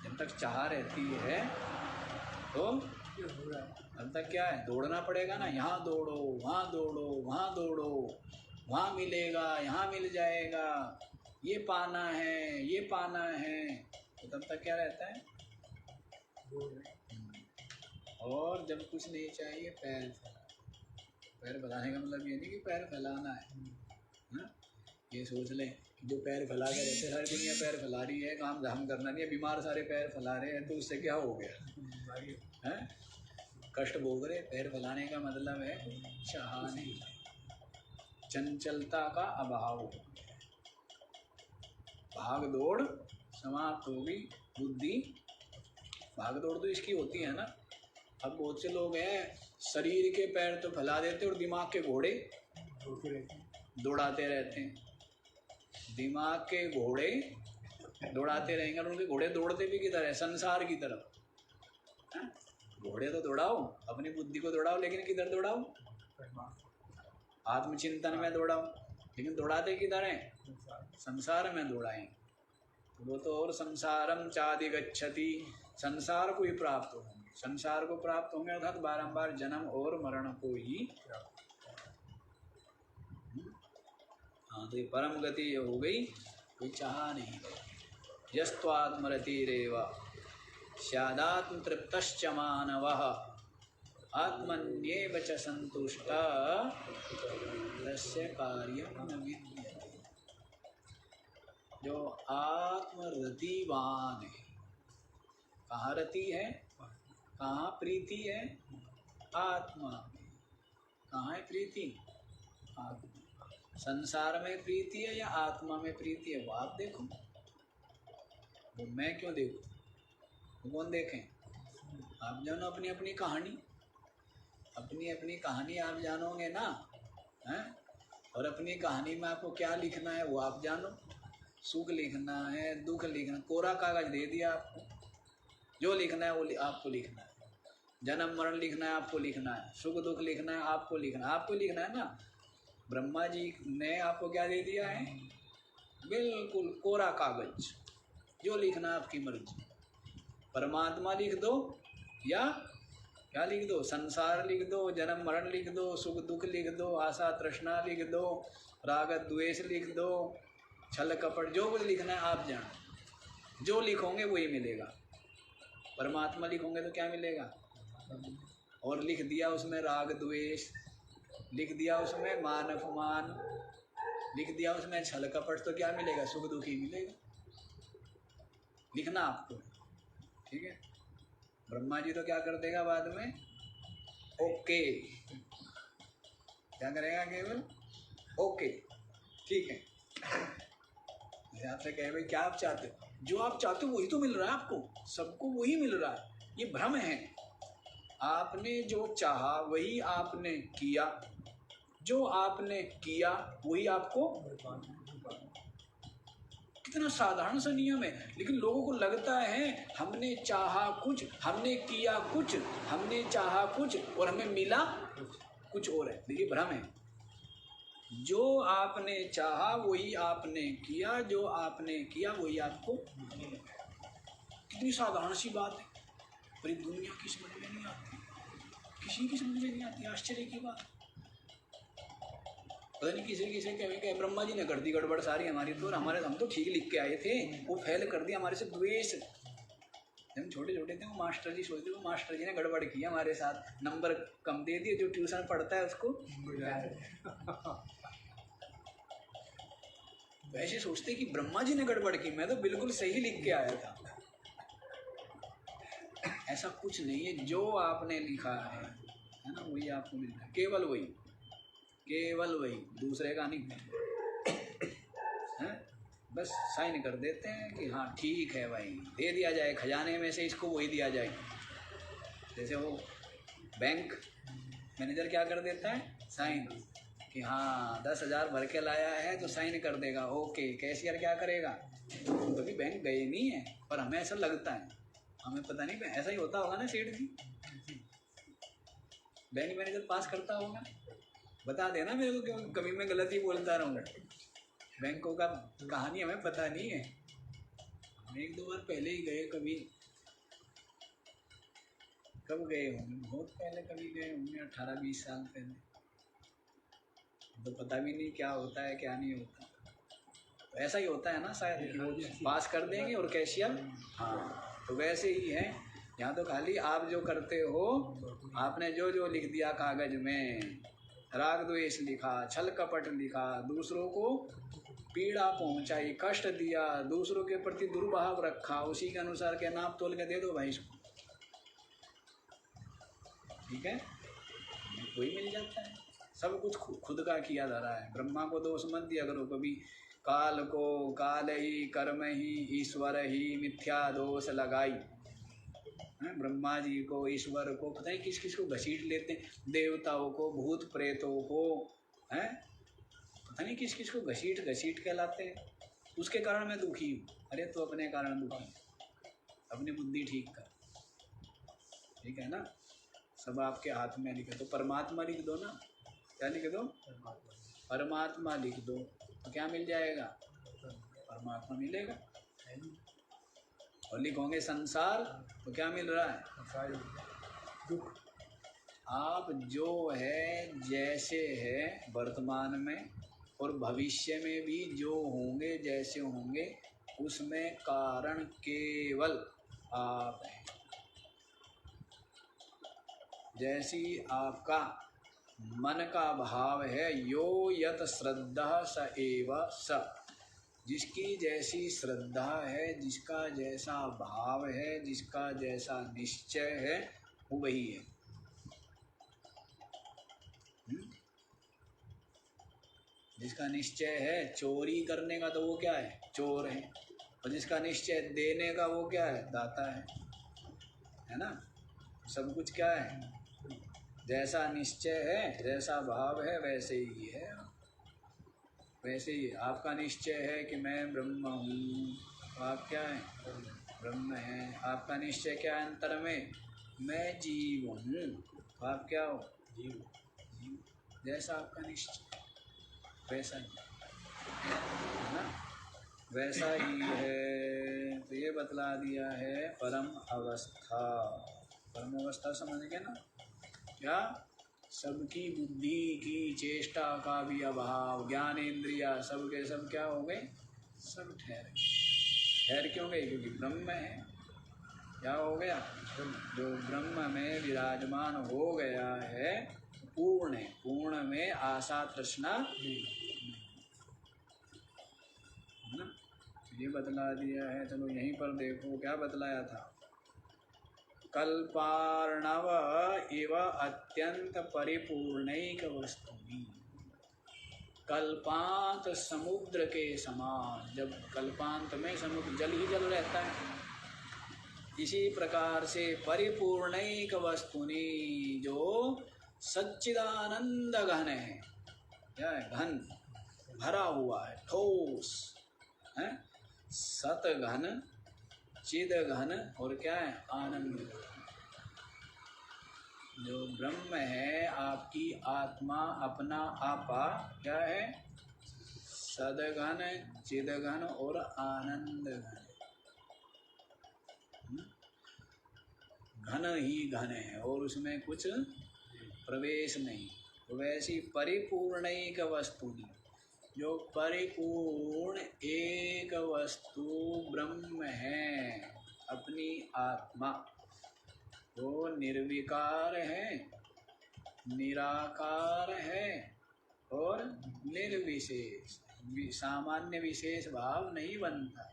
जब तक चाह रहती है तो तब तक क्या है, दौड़ना पड़ेगा ना। यहाँ दौड़ो, वहाँ दौड़ो, वहाँ दौड़ो, वहाँ मिलेगा, यहाँ मिल जाएगा, ये पाना है, ये पाना है। तो तब तक क्या रहता है, और जब कुछ नहीं चाहिए पैर फैला। पैर फैलाने का मतलब ये नहीं कि पैर फैलाना है, ये सोच लें कि जो पैर फैला के रहते, हर दुनिया पैर फैला रही है, काम धाम करना नहीं है, बीमार सारे पैर फैला रहे हैं, तो उससे क्या हो गया, है कष्ट भोग रहे। पैर फैलाने का मतलब है चाह नहीं, चंचलता का अभाव, भाग दौड़ समाप्त होगी, बुद्धि भाग दौड़ तो इसकी होती है ना। अब बहुत से लोग हैं शरीर के पैर तो फैला देते और दिमाग के घोड़े दौड़ाते रहते हैं। दिमाग के घोड़े दौड़ाते रहेंगे और उनके घोड़े दौड़ते भी किधर है, संसार की तरफ। घोड़े तो दौड़ाओ, अपनी बुद्धि को दौड़ाओ, लेकिन किधर दौड़ाओ, आत्मचिंतन में दौड़ाओ। लेकिन दौड़ाते किधर हैं, संसार में दौड़ाएं। वो तो और संसारम चादि गच्छति, संसार को ही प्राप्त होंगे, संसार को प्राप्त होंगे अर्थात बारंबार जन्म और मरण को ही। हाँ, तो ये परम गति हो गई, कोई चाह नहीं। यस्त्वात्मरतिरेव स्यादात्म तृप्तश्च मानवः आत्मन्येव च संतुष्टः तस्य कार्यं न विद्यते। जो आत्मरतिवान है, कहाँ रति है, कहाँ प्रीति है, आत्मा में। कहाँ है प्रीति, आत्मा। संसार में प्रीति है या आत्मा में प्रीति है, वो आप देखो, वो मैं क्यों देखूं, वो कौन देखें। आप जानो अपनी अपनी कहानी, अपनी अपनी कहानी आप जानोगे ना, हैं। और अपनी कहानी में आपको क्या लिखना है वो आप जानो। सुख लिखना है, दुख लिखना, कोरा कागज दे दिया आपको, जो लिखना है वो आपको लिखना है। जन्म मरण लिखना है आपको लिखना है, सुख दुख लिखना है आपको लिखना है, आपको लिखना है ना। ब्रह्मा जी ने आपको क्या दे दिया है? बिल्कुल कोरा कागज, जो लिखना आपकी मर्जी। परमात्मा लिख दो या क्या लिख दो? संसार लिख दो, जन्म मरण लिख दो, सुख दुख लिख दो, आशा तृष्णा लिख दो, राग द्वेष लिख दो, छल कपट, जो कुछ लिखना है आप जानो। जो लिखोगे वही मिलेगा। परमात्मा लिखोगे तो क्या मिलेगा? और लिख दिया उसमें राग द्वेष, लिख दिया उसमें मान अपमान, लिख दिया उसमें छल कपट, तो क्या मिलेगा? सुख दुख ही मिलेगा। लिखना आपको, ठीक है। ब्रह्मा जी तो क्या कर देगा बाद में? ओके, क्या करेगा? केवल ओके, ठीक है। आपसे कहे भाई क्या आप चाहते हो? जो आप चाहते हो वही तो मिल रहा है आपको, सबको वही मिल रहा है। ये भ्रम है। आपने जो चाहा वही आपने किया, जो आपने किया वही आपको। कितना साधारण सा नियम है, लेकिन लोगों को लगता है हमने चाहा कुछ, हमने किया कुछ, हमने चाहा कुछ और हमें मिला कुछ और है। देखिए भ्रम है। जो आपने चाहा वही आपने किया, जो आपने किया वही आपको। कितनी साधारण सी बात है, पर दुनिया की समझ में नहीं आती, किसी की समझ में नहीं आती। आश्चर्य की बात। पता नहीं किसे किसे कहे ब्रह्मा जी ने कर दी गड़बड़ सारी हमारी तो, हमारे हम तो ठीक लिख के आए थे, वो फेल कर दिया हमारे से द्वेष। हम छोटे छोटे थे, वो मास्टर जी सोचते वो मास्टर जी ने गड़बड़ किया हमारे साथ, नंबर कम दे दिए। जो ट्यूशन पढ़ता है उसको वैसे सोचते कि ब्रह्मा जी ने गड़बड़ की, मैं तो बिल्कुल सही लिख के आया था। ऐसा कुछ नहीं है। जो आपने लिखा है ना, वही आपको मिलना है। केवल वही, केवल वही, दूसरे का नहीं है। बस साइन कर देते हैं कि हाँ ठीक है भाई, दे दिया जाए खजाने में से, इसको वही दिया जाए। जैसे वो बैंक मैनेजर क्या कर देता है? साइन, कि हाँ 10,000 भर के लाया है तो साइन कर देगा, ओके। कैशियर क्या करेगा? कभी बैंक गए नहीं है, पर हमें ऐसा लगता है, हमें पता नहीं, ऐसा ही होता होगा ना सेठ जी। बैंक मैनेजर पास करता होगा, बता देना मेरे को, क्यों कभी मैं गलत ही बोलता रहूँगा। बैंकों का कहानी हमें पता नहीं है। हम 1-2 बार पहले ही गए, कभी कब गए होंगे, बहुत पहले कभी गए होंगे, 18-20 साल पहले। तो पता भी नहीं क्या होता है क्या नहीं होता। तो ऐसा ही होता है ना शायद, वो पास कर देंगे और कैशियर। हाँ, तो वैसे ही है यहाँ तो। खाली आप जो करते हो, आपने जो जो लिख दिया कागज में, राग द्वेष लिखा, छल कपट लिखा, दूसरों को पीड़ा पहुंचाई, कष्ट दिया, दूसरों के प्रति दुर्भाव रखा, उसी के अनुसार के नाप तोल के दे दो भाई इसको, ठीक है। वही मिल जाता है। सब कुछ खुद का किया जा रहा है। ब्रह्मा को दोष मत दिया करो कभी। काल को काल ही, कर्म ही, ईश्वर ही मिथ्या दोष लगाई। ब्रह्मा जी को, ईश्वर को, पता नहीं किस किस को घसीट लेते हैं, देवताओं को, भूत प्रेतों को, हैं पता नहीं किस किस को घसीट घसीट के लाते हैं। उसके कारण मैं दुखी हूँ। अरे तो अपने कारण दुखी, अपनी बुद्धि ठीक कर, ठीक है ना। सब आपके हाथ में लिखे। तो परमात्मा लिख दो ना। क्या लिख दो? परमात्मा लिख दो तो क्या मिल जाएगा? परमात्मा मिलेगा। और लिखोगे संसार तो क्या मिल रहा है? दुख। आप जो है जैसे है वर्तमान में और भविष्य में भी जो होंगे जैसे होंगे, उसमें कारण केवल आप हैं। जैसी आपका मन का भाव है, यो यत श्रद्धा स एव स। जिसकी जैसी श्रद्धा है, जिसका जैसा भाव है, जिसका जैसा निश्चय है, वो वही है। जिसका निश्चय है चोरी करने का, तो वो क्या है? चोर है। और जिसका निश्चय देने का, वो क्या है? दाता है ना। सब कुछ क्या है? जैसा निश्चय है, जैसा भाव है, वैसे ही है। वैसे ही आपका निश्चय है कि मैं ब्रह्म हूँ, तो आप क्या हैं? ब्रह्म हैं। आपका निश्चय क्या है अंतर में? मैं जीव हूँ, तो आप क्या हो? जीव। जैसा आपका निश्चय। वैसा ही है ना, वैसा ही है। तो ये बतला दिया है परम अवस्था। परम अवस्था समझ गए ना, क्या सबकी बुद्धि की चेष्टा का भी अभाव, ज्ञानेंद्रिया सब के सब क्या हो गए, सब ठहर गए। ठहर क्यों गए, क्योंकि ब्रह्म है। क्या हो गया, जो ब्रह्म में विराजमान हो गया है पूर्ण है, पूर्ण में आशा तृष्णा नहीं है ना। ये बतला दिया है। चलो यहीं पर देखो क्या बतलाया था, कल्पार्णव इव अत्यंत परिपूर्णैक वस्तुनि। कल्पांत समुद्र के समान, जब कल्पांत में समुद्र जल ही जल रहता है, इसी प्रकार से परिपूर्णैक वस्तुनि, जो सच्चिदानंद घन है, क्या है, घन भरा हुआ है, ठोस है, सत घन, चिद घन और क्या है, आनंद। जो ब्रह्म है, आपकी आत्मा, अपना आपा क्या है, सदघन, चिदघन और आनंद घन। घन ही घन है और उसमें कुछ प्रवेश नहीं। तो वैसी परिपूर्ण एक वस्तु, जो परिपूर्ण एक वस्तु ब्रह्म है, अपनी आत्मा, वो निर्विकार है, निराकार है और निर्विशेष। सामान्य विशेष भाव नहीं बनता,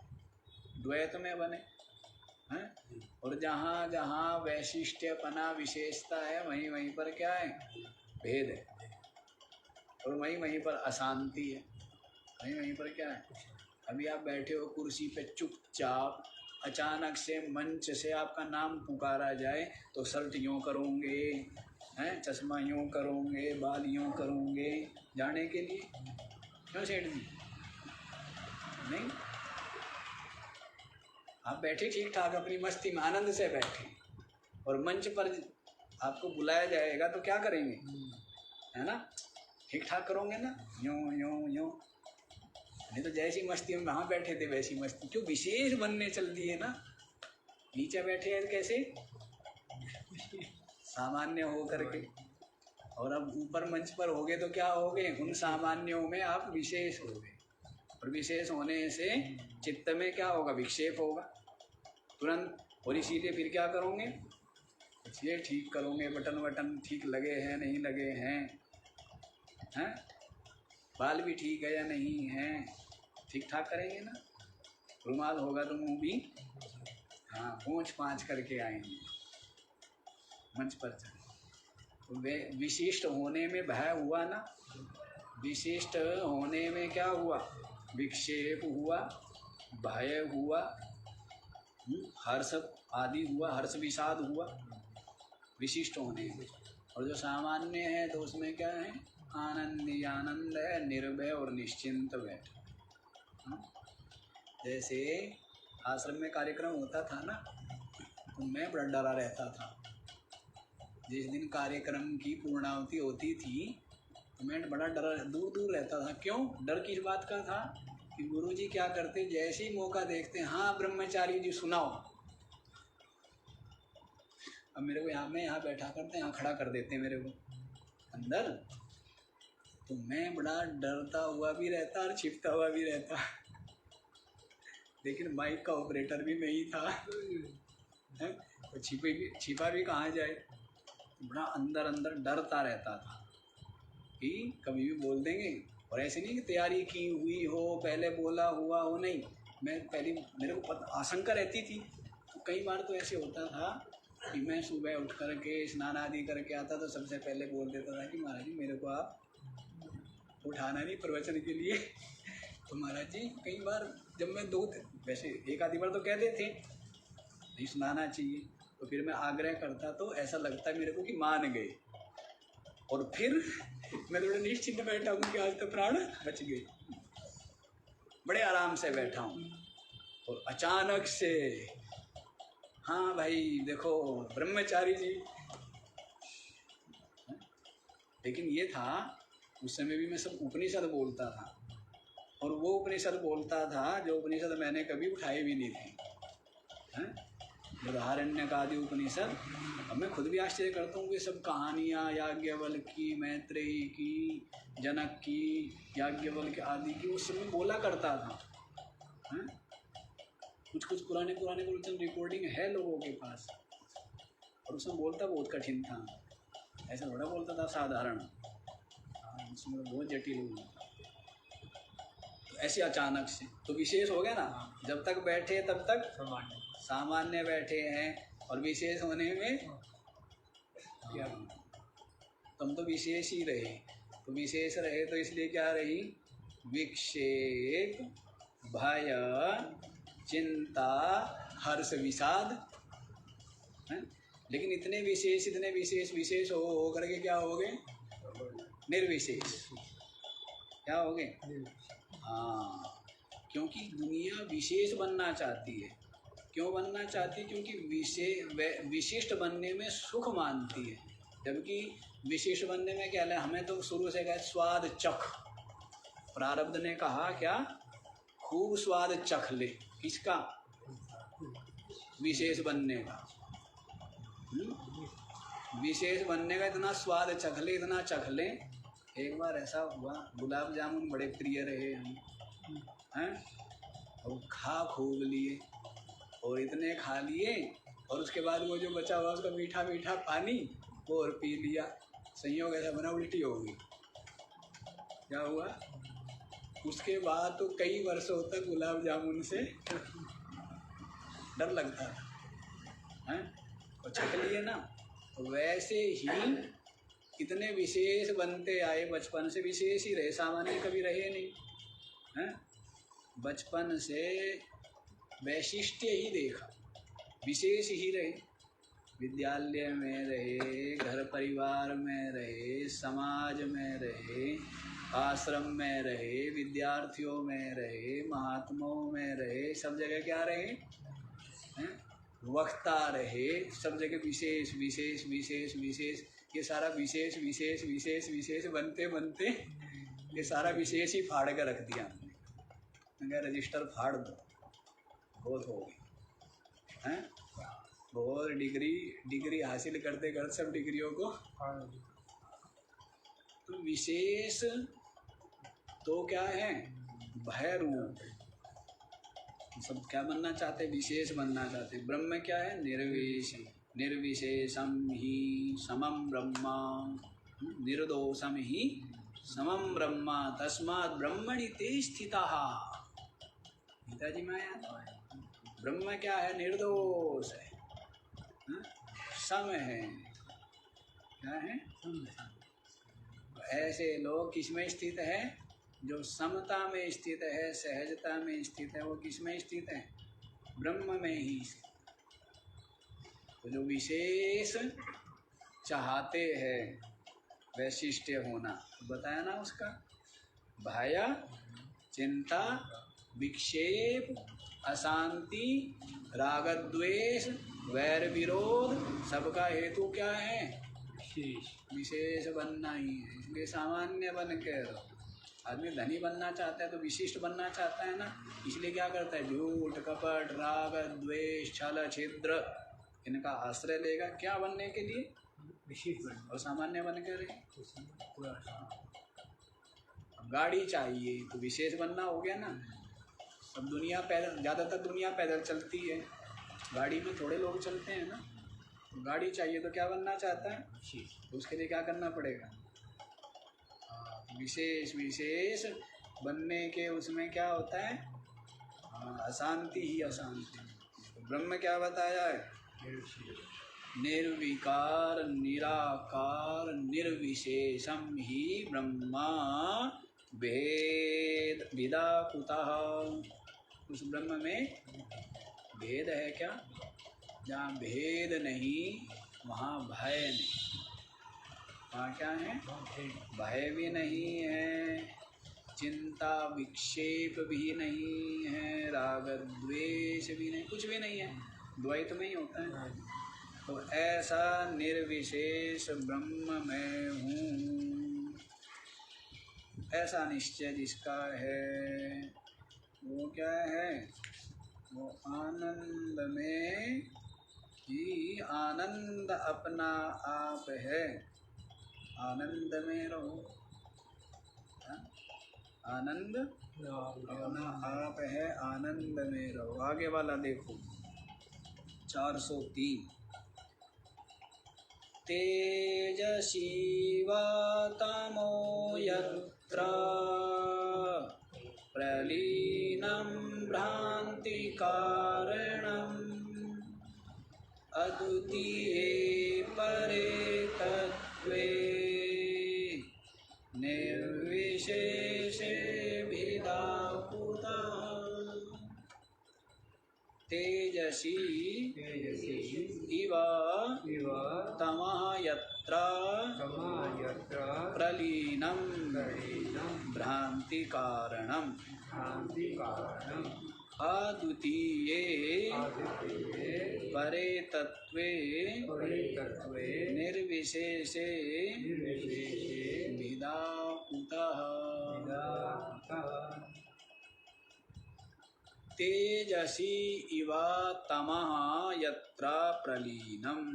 द्वैत में बने हैं। और जहाँ जहाँ वैशिष्ट्यपना विशेषता है, वहीं वहीं पर क्या है, भेद है। और वहीं वहीं पर अशांति है, वहीं वहीं पर क्या है। अभी आप बैठे हो कुर्सी पे चुपचाप, अचानक से मंच से आपका नाम पुकारा जाए तो शर्ट यूँ करोगे हैं, चश्मा यूँ करोगे, बाल यूँ करोगे जाने के लिए, क्यों सेठ जी? नहीं, आप बैठे ठीक ठाक अपनी मस्ती में आनंद से बैठे, और मंच पर आपको बुलाया जाएगा तो क्या करेंगे, है ना, ठीक ठाक करोगे ना, यूँ यूँ यूँ। नहीं तो जैसी मस्ती में वहाँ बैठे थे वैसी मस्ती, क्यों विशेष बनने चल दी है ना। नीचे बैठे हैं कैसे, सामान्य हो करके, और अब ऊपर मंच पर हो गए तो क्या हो गए, उन सामान्यों में आप विशेष हो गए। और विशेष होने से चित्त में क्या होगा, विक्षेप होगा तुरंत। और इसीलिए फिर क्या करोगे, ये ठीक करोगे, बटन वटन ठीक लगे हैं नहीं लगे हैं, हैं, बाल भी ठीक है या नहीं है, ठीक ठाक करेंगे ना। रुमाल होगा तो मुंह भी, हाँ, पूंछ पाँच करके आएंगे मंच पर चले। तो वे विशिष्ट होने में भय हुआ ना, विशिष्ट होने में क्या हुआ, विक्षेप हुआ, भय हुआ, हर्ष आदि हुआ, हर्ष विषाद हुआ विशिष्ट होने में। और जो सामान्य है तो उसमें क्या है, आनंद ही आनंद है, निर्भय और निश्चिंत बैठा। जैसे आश्रम में कार्यक्रम होता था ना, तो मैं बड़ा डरा रहता था। जिस दिन कार्यक्रम की पूर्णाहुति होती थी तो मैं बड़ा डरा, दूर दूर रहता था। क्यों, डर किस बात का था कि गुरुजी क्या करते, जैसे ही मौका देखते, हाँ ब्रह्मचारी जी सुनाओ, अब मेरे को यहाँ में यहाँ बैठा करते, यहाँ खड़ा कर देते मेरे को अंदर। तो मैं बड़ा डरता हुआ भी रहता और छिपता हुआ भी रहता, लेकिन माइक का ऑपरेटर भी मैं ही था, तो छिपा भी कहाँ जाए। बड़ा अंदर अंदर डरता रहता था कि कभी भी बोल देंगे। और ऐसे नहीं कि तैयारी की हुई हो, पहले बोला हुआ हो, नहीं, मैं पहले, मेरे को आशंका रहती थी। तो कई बार तो ऐसे होता था कि मैं सुबह उठ करके स्नान आदि करके आता तो सबसे पहले बोल देता था कि महाराज जी मेरे को आप उठाना नहीं प्रवचन के लिए। तो महाराज जी कई बार जब मैं वैसे एक आधी बार तो कहते थे नहीं सुनाना चाहिए, तो फिर मैं आग्रह करता तो ऐसा लगता मेरे को कि मान गए। और फिर मैं थोड़ा निश्चिंत बैठा हूँ कि आज तो प्राण बच गए, बड़े आराम से बैठा हूँ। और अचानक से, हाँ भाई देखो ब्रह्मचारी जी। लेकिन ये था उस समय भी मैं सब उपनिषद बोलता था, और वो उपनिषद बोलता था जो उपनिषद मैंने कभी उठाए भी नहीं थे, हैं? बृहदारण्यक आदि उपनिषद। अब मैं खुद भी आश्चर्य करता हूँ कि सब कहानियाँ याज्ञवल्क्य की, मैत्रेयी की, जनक की, याज्ञवल्क्य आदि की उस समय बोला करता था, हैं? कुछ कुछ पुराने पुराने प्रवचन रिकॉर्डिंग है लोगों के पास, और उसमें बोलता बहुत कठिन था, ऐसा थोड़ा बोलता था साधारण, उसमें बहुत जटिल हुआ। तो ऐसे अचानक से तो विशेष हो गया ना, जब तक बैठे तब तक सामान्य बैठे हैं, और विशेष होने में क्या, तुम तो विशेष ही रहे, तो विशेष रहे तो इसलिए क्या रही, विक्षेप, भय, चिंता, हर्ष, विषाद, हैं? लेकिन इतने विशेष विशेष हो करके क्या हो गए, निर्विशेष। क्या हो गए? हाँ, क्योंकि दुनिया विशेष बनना चाहती है। क्यों बनना चाहती है? क्योंकि विशिष्ट बनने में सुख मानती है, जबकि विशिष्ट बनने में क्या है, हमें तो शुरू से क्या स्वाद चख, प्रारब्ध ने कहा क्या, खूब स्वाद चख ले, किसका, विशेष बनने का। विशेष बनने का इतना स्वाद चख ले, इतना चख ले। एक बार ऐसा हुआ, गुलाब जामुन बड़े प्रिय रहे हम, हैं, और खा खूब लिए, और इतने खा लिए, और उसके बाद वो जो बचा हुआ उसका मीठा मीठा पानी वो और पी लिया। संयोग ऐसा बना, उल्टी हो गई। क्या हुआ? उसके बाद तो कई वर्षों तक गुलाब जामुन से डर लगता था, हैं, और छक लिए ना। तो वैसे ही कितने विशेष बनते आए, बचपन से विशेष ही रहे, सामान्य कभी रहे नहीं, हैं? बचपन से वैशिष्ट्य ही देखा, विशेष ही रहे, विद्यालय में रहे, घर परिवार में रहे, समाज में रहे, आश्रम में रहे, विद्यार्थियों में रहे, महात्माओं में रहे, सब जगह क्या रहे, हैं? वक्ता रहे, सब जगह विशेष विशेष विशेष विशेष। ये सारा विशेष विशेष विशेष विशेष बनते बनते ये सारा विशेष ही फाड़ कर रख दिया हमने। रजिस्टर फाड़ दो, बहुत हो गई, हैं? बहुत डिग्री हासिल करते करते सब डिग्रियों को। तो विशेष तो क्या है, भय रूप। सब क्या बनना चाहते, विशेष बनना चाहते। ब्रह्म क्या है, निर्विशेषम ही समम ब्रह्मा, निर्दोषम ही समम ब्रह्मा, तस्मात् ब्रह्मणि ते स्थितः। गीता जी में आया, ब्रह्म क्या है, निर्दोष है, सम है। क्या है? ऐसे लोग किस में स्थित है, जो समता में स्थित है, सहजता में स्थित है, वो किस में स्थित है, ब्रह्म में ही। तो जो विशेष चाहते हैं वैशिष्ट्य होना, बताया ना उसका, भय, चिंता, विक्षेप, अशांति, राग द्वेष, वैर विरोध, सबका हेतु क्या है, विशेष बनना ही है। इसलिए सामान्य बन के रहो। आदमी धनी बनना चाहता है तो विशिष्ट बनना चाहता है ना, इसलिए क्या करता है, झूठ, कपट, राग द्वेष, छल, छिद्र, इनका आश्रय लेगा। क्या बनने के लिए, विशिष्ट बनने, और सामान्य बन के रहे। गाड़ी चाहिए तो विशेष बनना हो गया ना। अब दुनिया पैदल, ज़्यादातर दुनिया पैदल चलती है, गाड़ी में थोड़े लोग चलते हैं ना। गाड़ी चाहिए तो क्या बनना चाहता है, तो उसके लिए क्या करना पड़ेगा, विशेष विशेष बनने के उसमें क्या होता है, अशांति ही अशांति। ब्रह्म क्या बताया है, निर्विकार निराकार निर्विशेषम ही ब्रह्मा भेद विदा कुतः। उस ब्रह्म में भेद है क्या, जहाँ भेद नहीं वहाँ भय नहीं। वहाँ क्या है, भय भी नहीं है, चिंता विक्षेप भी नहीं है, राग द्वेष भी नहीं, कुछ भी नहीं है, द्वैत में ही होता है। तो ऐसा निर्विशेष ब्रह्म मैं हूँ। ऐसा निश्चय जिसका है वो क्या है, वो आनंद में ही आनंद अपना आप है। आनंद में रहो, आनंद अपना आप है, आनंद में रहो। आगे वाला देखो 403। तेजसी वा तमो यत्र प्रलीनं भ्रांति कारणम् अद्वितीये परे तत्त्वे निर्विशेषे भिदापुतः। तेजसी इव तमः यत्र प्रलीनं भ्रांति कारणम् अद्वितीये परे तत्त्वे निर्विशेषे भिदापुतः। तेजसी इव तमः यत्र प्रलीनम्।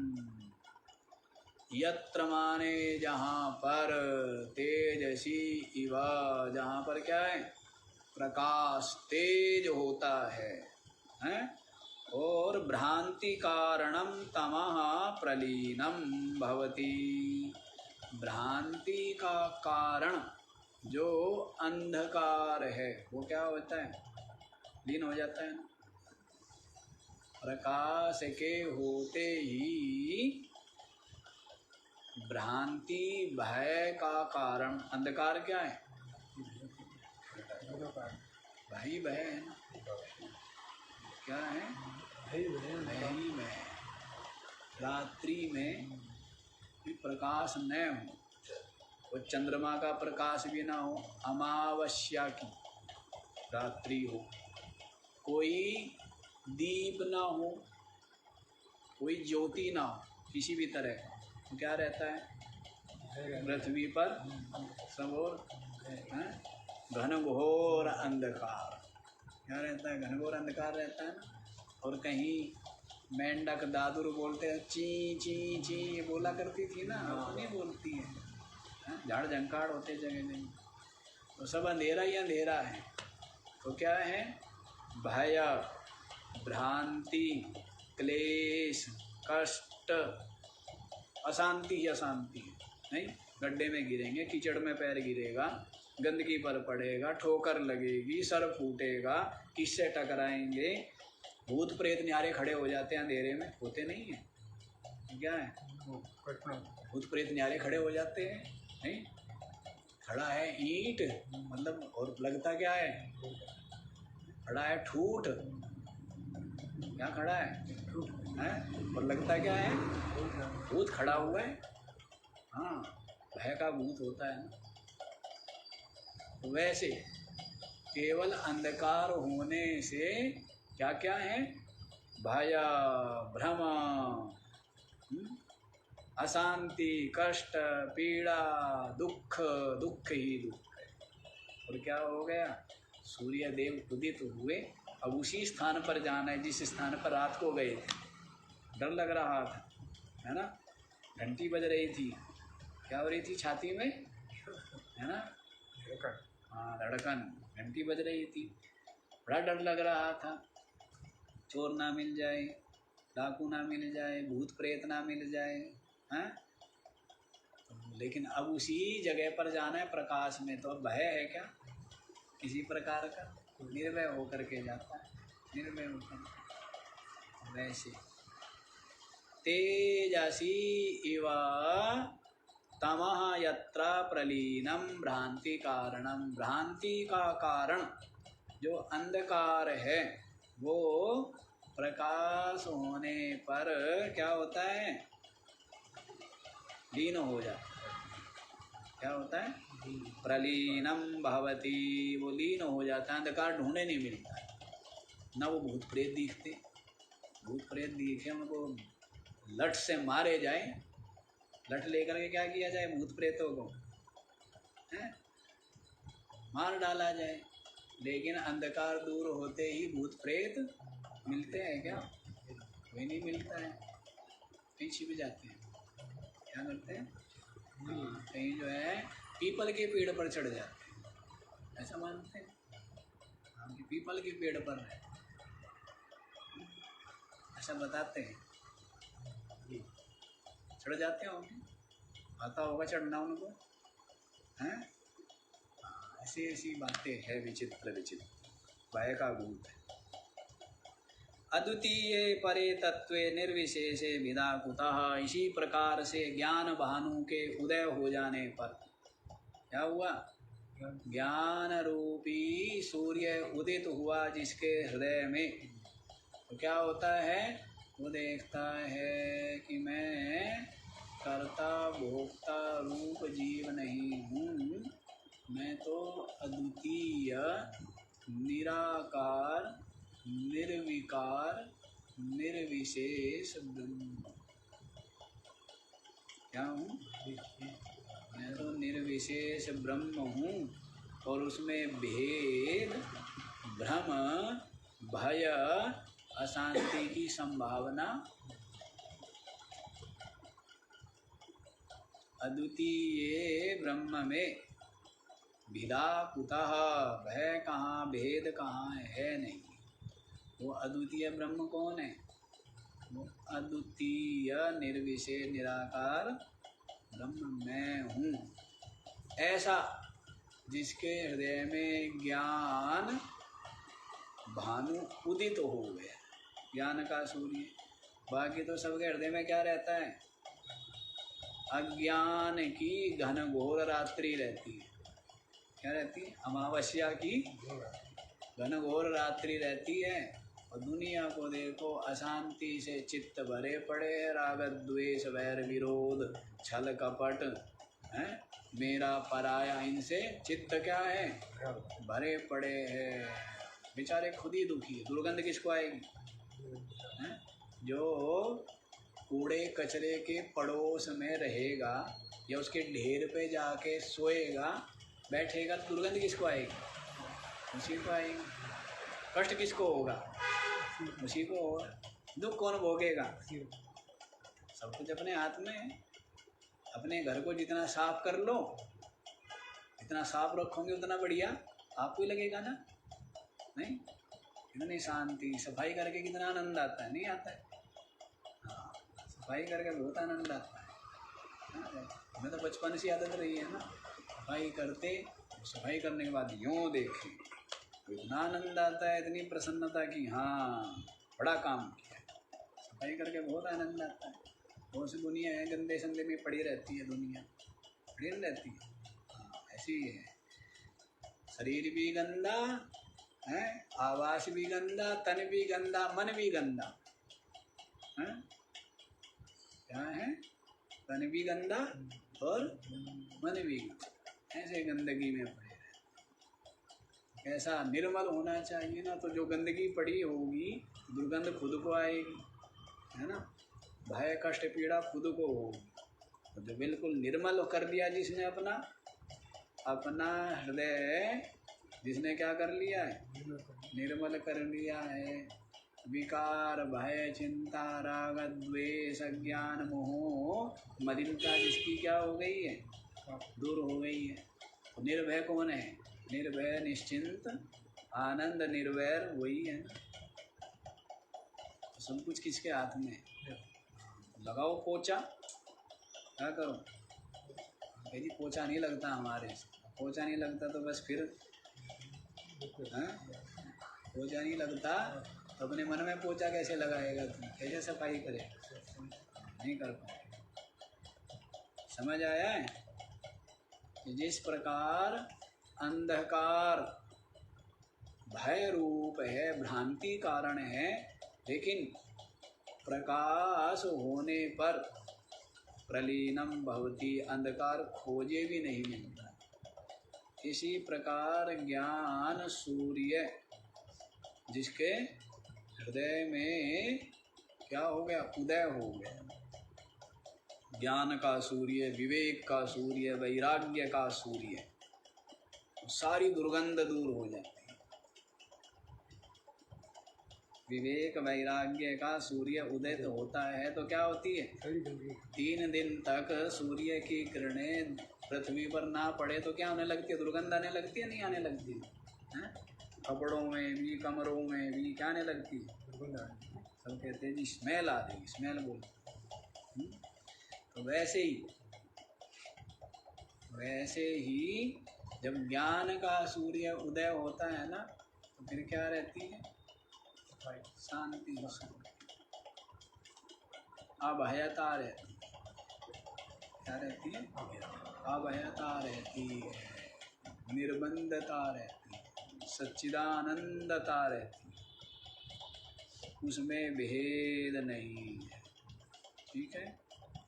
यत्र माने जहाँ पर, तेजसी इव जहाँ पर क्या है, प्रकाश तेज होता है, हैं? और भ्रांति कारणम तमः प्रलीनम भवति। भ्रांति का कारण जो अंधकार है वो क्या होता है, लीन हो जाता है ना। प्रकाश के होते ही भ्रांति भय का कारण, अंधकार क्या है, भय भय है ना, क्या है, भय ही भय। रात्रि में भी प्रकाश न हो, और चंद्रमा का प्रकाश भी ना हो, अमावस्या की रात्रि हो, कोई दीप ना हो, कोई ज्योति ना हो किसी भी तरह का, तो क्या रहता है पृथ्वी पर सब और घनघोर अंधकार। क्या रहता है, घनघोर अंधकार रहता है ना। और कहीं मेंढक दादुर बोलते हैं ची ची ची बोला करती थी ना, अब नहीं बोलती है, झाड़ झंकाड़ होते जगह नहीं, तो सब अंधेरा ही अंधेरा है। तो क्या है, भय, भ्रांति, क्लेश, कष्ट, अशांति ही अशांति है। नहीं, गड्ढे में गिरेंगे, कीचड़ में पैर गिरेगा, गंदगी पर पड़ेगा, ठोकर लगेगी, सर फूटेगा, किससे टकराएंगे, भूत प्रेत न्यारे खड़े हो जाते हैं अंधेरे में, होते नहीं है, क्या है, भूत प्रेत न्यारे खड़े हो जाते हैं। नहीं, खड़ा है ईंट, मतलब और लगता क्या है, खड़ा है ठूठ, क्या खड़ा है? और लगता क्या है, भूत खड़ा हुआ है। हाँ, भय का भूत होता है ना। तो वैसे केवल अंधकार होने से क्या क्या है, भय, भ्रम, अशांति, कष्ट, पीड़ा, दुख, दुख ही दुख है। और क्या हो गया, सूर्य देव उदित हुए, अब उसी स्थान पर जाना है जिस स्थान पर रात को गए थे। डर लग रहा था, है ना, घंटी बज रही थी, क्या हो रही थी छाती में, है ना, हाँ धड़कन, घंटी बज रही थी, बड़ा डर लग रहा था, चोर ना मिल जाए, डाकू ना मिल जाए, भूत प्रेत ना मिल जाए, हैं। लेकिन अब उसी जगह पर जाना है प्रकाश में, तो भय है क्या किसी प्रकार का, निर्भय होकर के जाता है, निर्भय होकर। वैसे तेजसी इव तमः यत्र प्रलीनम भ्रांति कारणम। भ्रांति का कारण जो अंधकार है वो प्रकाश होने पर क्या होता है, लीन हो जाता है। क्या होता है, प्रलीनम भवति, वो लीन हो जाता है, अंधकार ढूंढने नहीं मिलता है ना। वो भूत प्रेत दिखते, भूत प्रेत दिखे उनको लठ से मारे जाए, लठ लेकर के क्या किया जाए भूत प्रेतों को, हैं, मार डाला जाए। लेकिन अंधकार दूर होते ही भूत प्रेत मिलते हैं क्या? कोई नहीं मिलता है, कहीं छिप जाते हैं। क्या करते हैं? कहीं जो है पीपल के पेड़ पर चढ़ जाते हैं, ऐसा मानते हैं हम कि पीपल के पेड़ पर है, ऐसा बताते हैं। चढ़ जाते होंगे, आता होगा चढ़ना उनको, हैं? ऐसी ऐसी बातें है, विचित्र विचित्र भय का भूत है। अद्वितीय परे तत्वे निर्विशेषे विदा कुतः। इसी प्रकार से ज्ञान भानु के उदय हो जाने पर क्या हुआ? ज्ञान रूपी सूर्य उदित हुआ जिसके हृदय में, तो क्या होता है? वो देखता है कि मैं कर्ता भोक्ता रूप जीव नहीं हूँ, मैं तो अद्वितीय निराकार निर्विकार निर्विशेष ब्रह्म। क्या हूँ? मैं तो निर्विशेष ब्रह्म हूँ, और उसमें भेद भ्रम भय अशांति की संभावना। अद्वितीय ब्रह्म में विदा कुतः, भय कहाँ भेद कहाँ है नहीं। वो अद्वितीय ब्रह्म कौन है? वो अद्वितीय निर्विशेष निराकार ब्रह्म मैं हूँ। ऐसा जिसके हृदय में ज्ञान भानु उदित हो गया, ज्ञान का सूर्य। बाकी तो सबके हृदय में क्या रहता है? अज्ञान की घनघोर रात्रि रहती है। क्या रहती है? अमावस्या की घनघोर रात्रि रहती है। और दुनिया को देखो, अशांति से चित्त भरे पड़े हैं, राग द्वेष वैर विरोध छल कपट है, मेरा पराया, इनसे चित्त क्या है? भरे पड़े हैं। बेचारे खुद ही दुखी है। दुर्गंध किसको आएगी? है? जो कूड़े कचरे के पड़ोस में रहेगा या उसके ढेर पे जाके सोएगा बैठेगा, तो दुर्गंध किसको आएगी? उसी को आएगी। कष्ट किसको होगा? उसी को होगा। दुख कौन भोगेगा? सब कुछ अपने हाथ में है। अपने घर को जितना साफ कर लो, जितना साफ रखोगे उतना बढ़िया आपको ही लगेगा ना। नहीं? इतनी शांति, सफाई करके कितना आनंद आता है? नहीं आता है? हाँ, सफाई करके बहुत आनंद आता है। हमें तो बचपन से आदत रही है ना, सफाई करते, सफाई करने के बाद यूँ देखें तो इतना आनंद आता है, इतनी प्रसन्नता की हाँ बड़ा काम किया। सफाई करके बहुत आनंद आता है। बहुत सी दुनिया है गंदे संदे में पड़ी रहती है, दुनिया पड़ी रहती है। हाँ, ऐसी ही है। शरीर भी गंदा है, आवास भी गंदा, तन भी गंदा, मन भी गंदा है। क्या है? तन भी गंदा और मन भी गंदा। ऐसे गंदगी में पड़े रहते। ऐसा निर्मल होना चाहिए ना। तो जो गंदगी पड़ी होगी दुर्गंध खुद को आएगी, है ना। भय कष्ट पीड़ा खुद को होगी। तो जो बिल्कुल निर्मल कर दिया जिसने अपना हृदय, जिसने क्या कर लिया है? निर्मल कर लिया है। विकार भय चिंता राग द्वेष अज्ञान मोह मलिनता जिसकी क्या हो गई है? दूर हो गई है। तो निर्भय कौन है? निर्भय निश्चिंत आनंद निर्वैर वही है। तो सब कुछ किसके हाथ में है? लगाओ पोछा। क्या करो? यदि पोछा नहीं लगता हमारे से, पोछा नहीं लगता तो बस फिर पोछा नहीं लगता तो अपने मन में पोछा कैसे लगाएगा? तुम कैसे सफाई करेगा? नहीं कर पाएगा। समझ आया है कि जिस प्रकार अंधकार भय रूप है, भ्रांति कारण है, लेकिन प्रकाश होने पर प्रलीनम भवति, अंधकार खोजे भी नहीं मिलता। इसी प्रकार ज्ञान सूर्य जिसके हृदय में क्या हो गया? उदय हो गया। ज्ञान का सूर्य, विवेक का सूर्य, वैराग्य का सूर्य, सारी दुर्गंध दूर हो जाती है। विवेक वैराग्य का सूर्य उदित होता है तो क्या होती है? 3 दिन तक सूर्य की किरणें पृथ्वी पर ना पड़े तो क्या होने लगती है? दुर्गंध आने लगती है, नहीं आने लगती है? कपड़ों में भी, कमरों में भी क्या आने लगती है? सब कहते हैं जी स्मेल आ रही, स्मेल बोल। तो वैसे ही जब ज्ञान का सूर्य उदय होता है ना तो फिर क्या रहती है? शांति, अभयता रहती है। क्या रहती है? अभयता रहती है, निर्बंधता रहती है, सच्चिदानंदता रहती है, उसमें भेद नहीं है। ठीक है,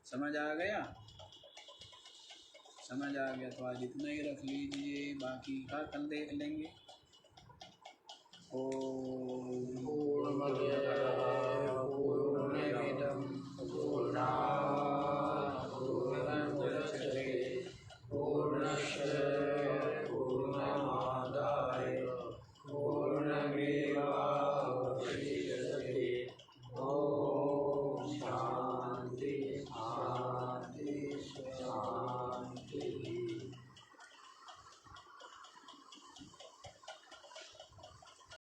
समझ आ गया? समझ आ गया तो आज इतना ही रख लीजिए, बाकी का कल देख लेंगे। ओ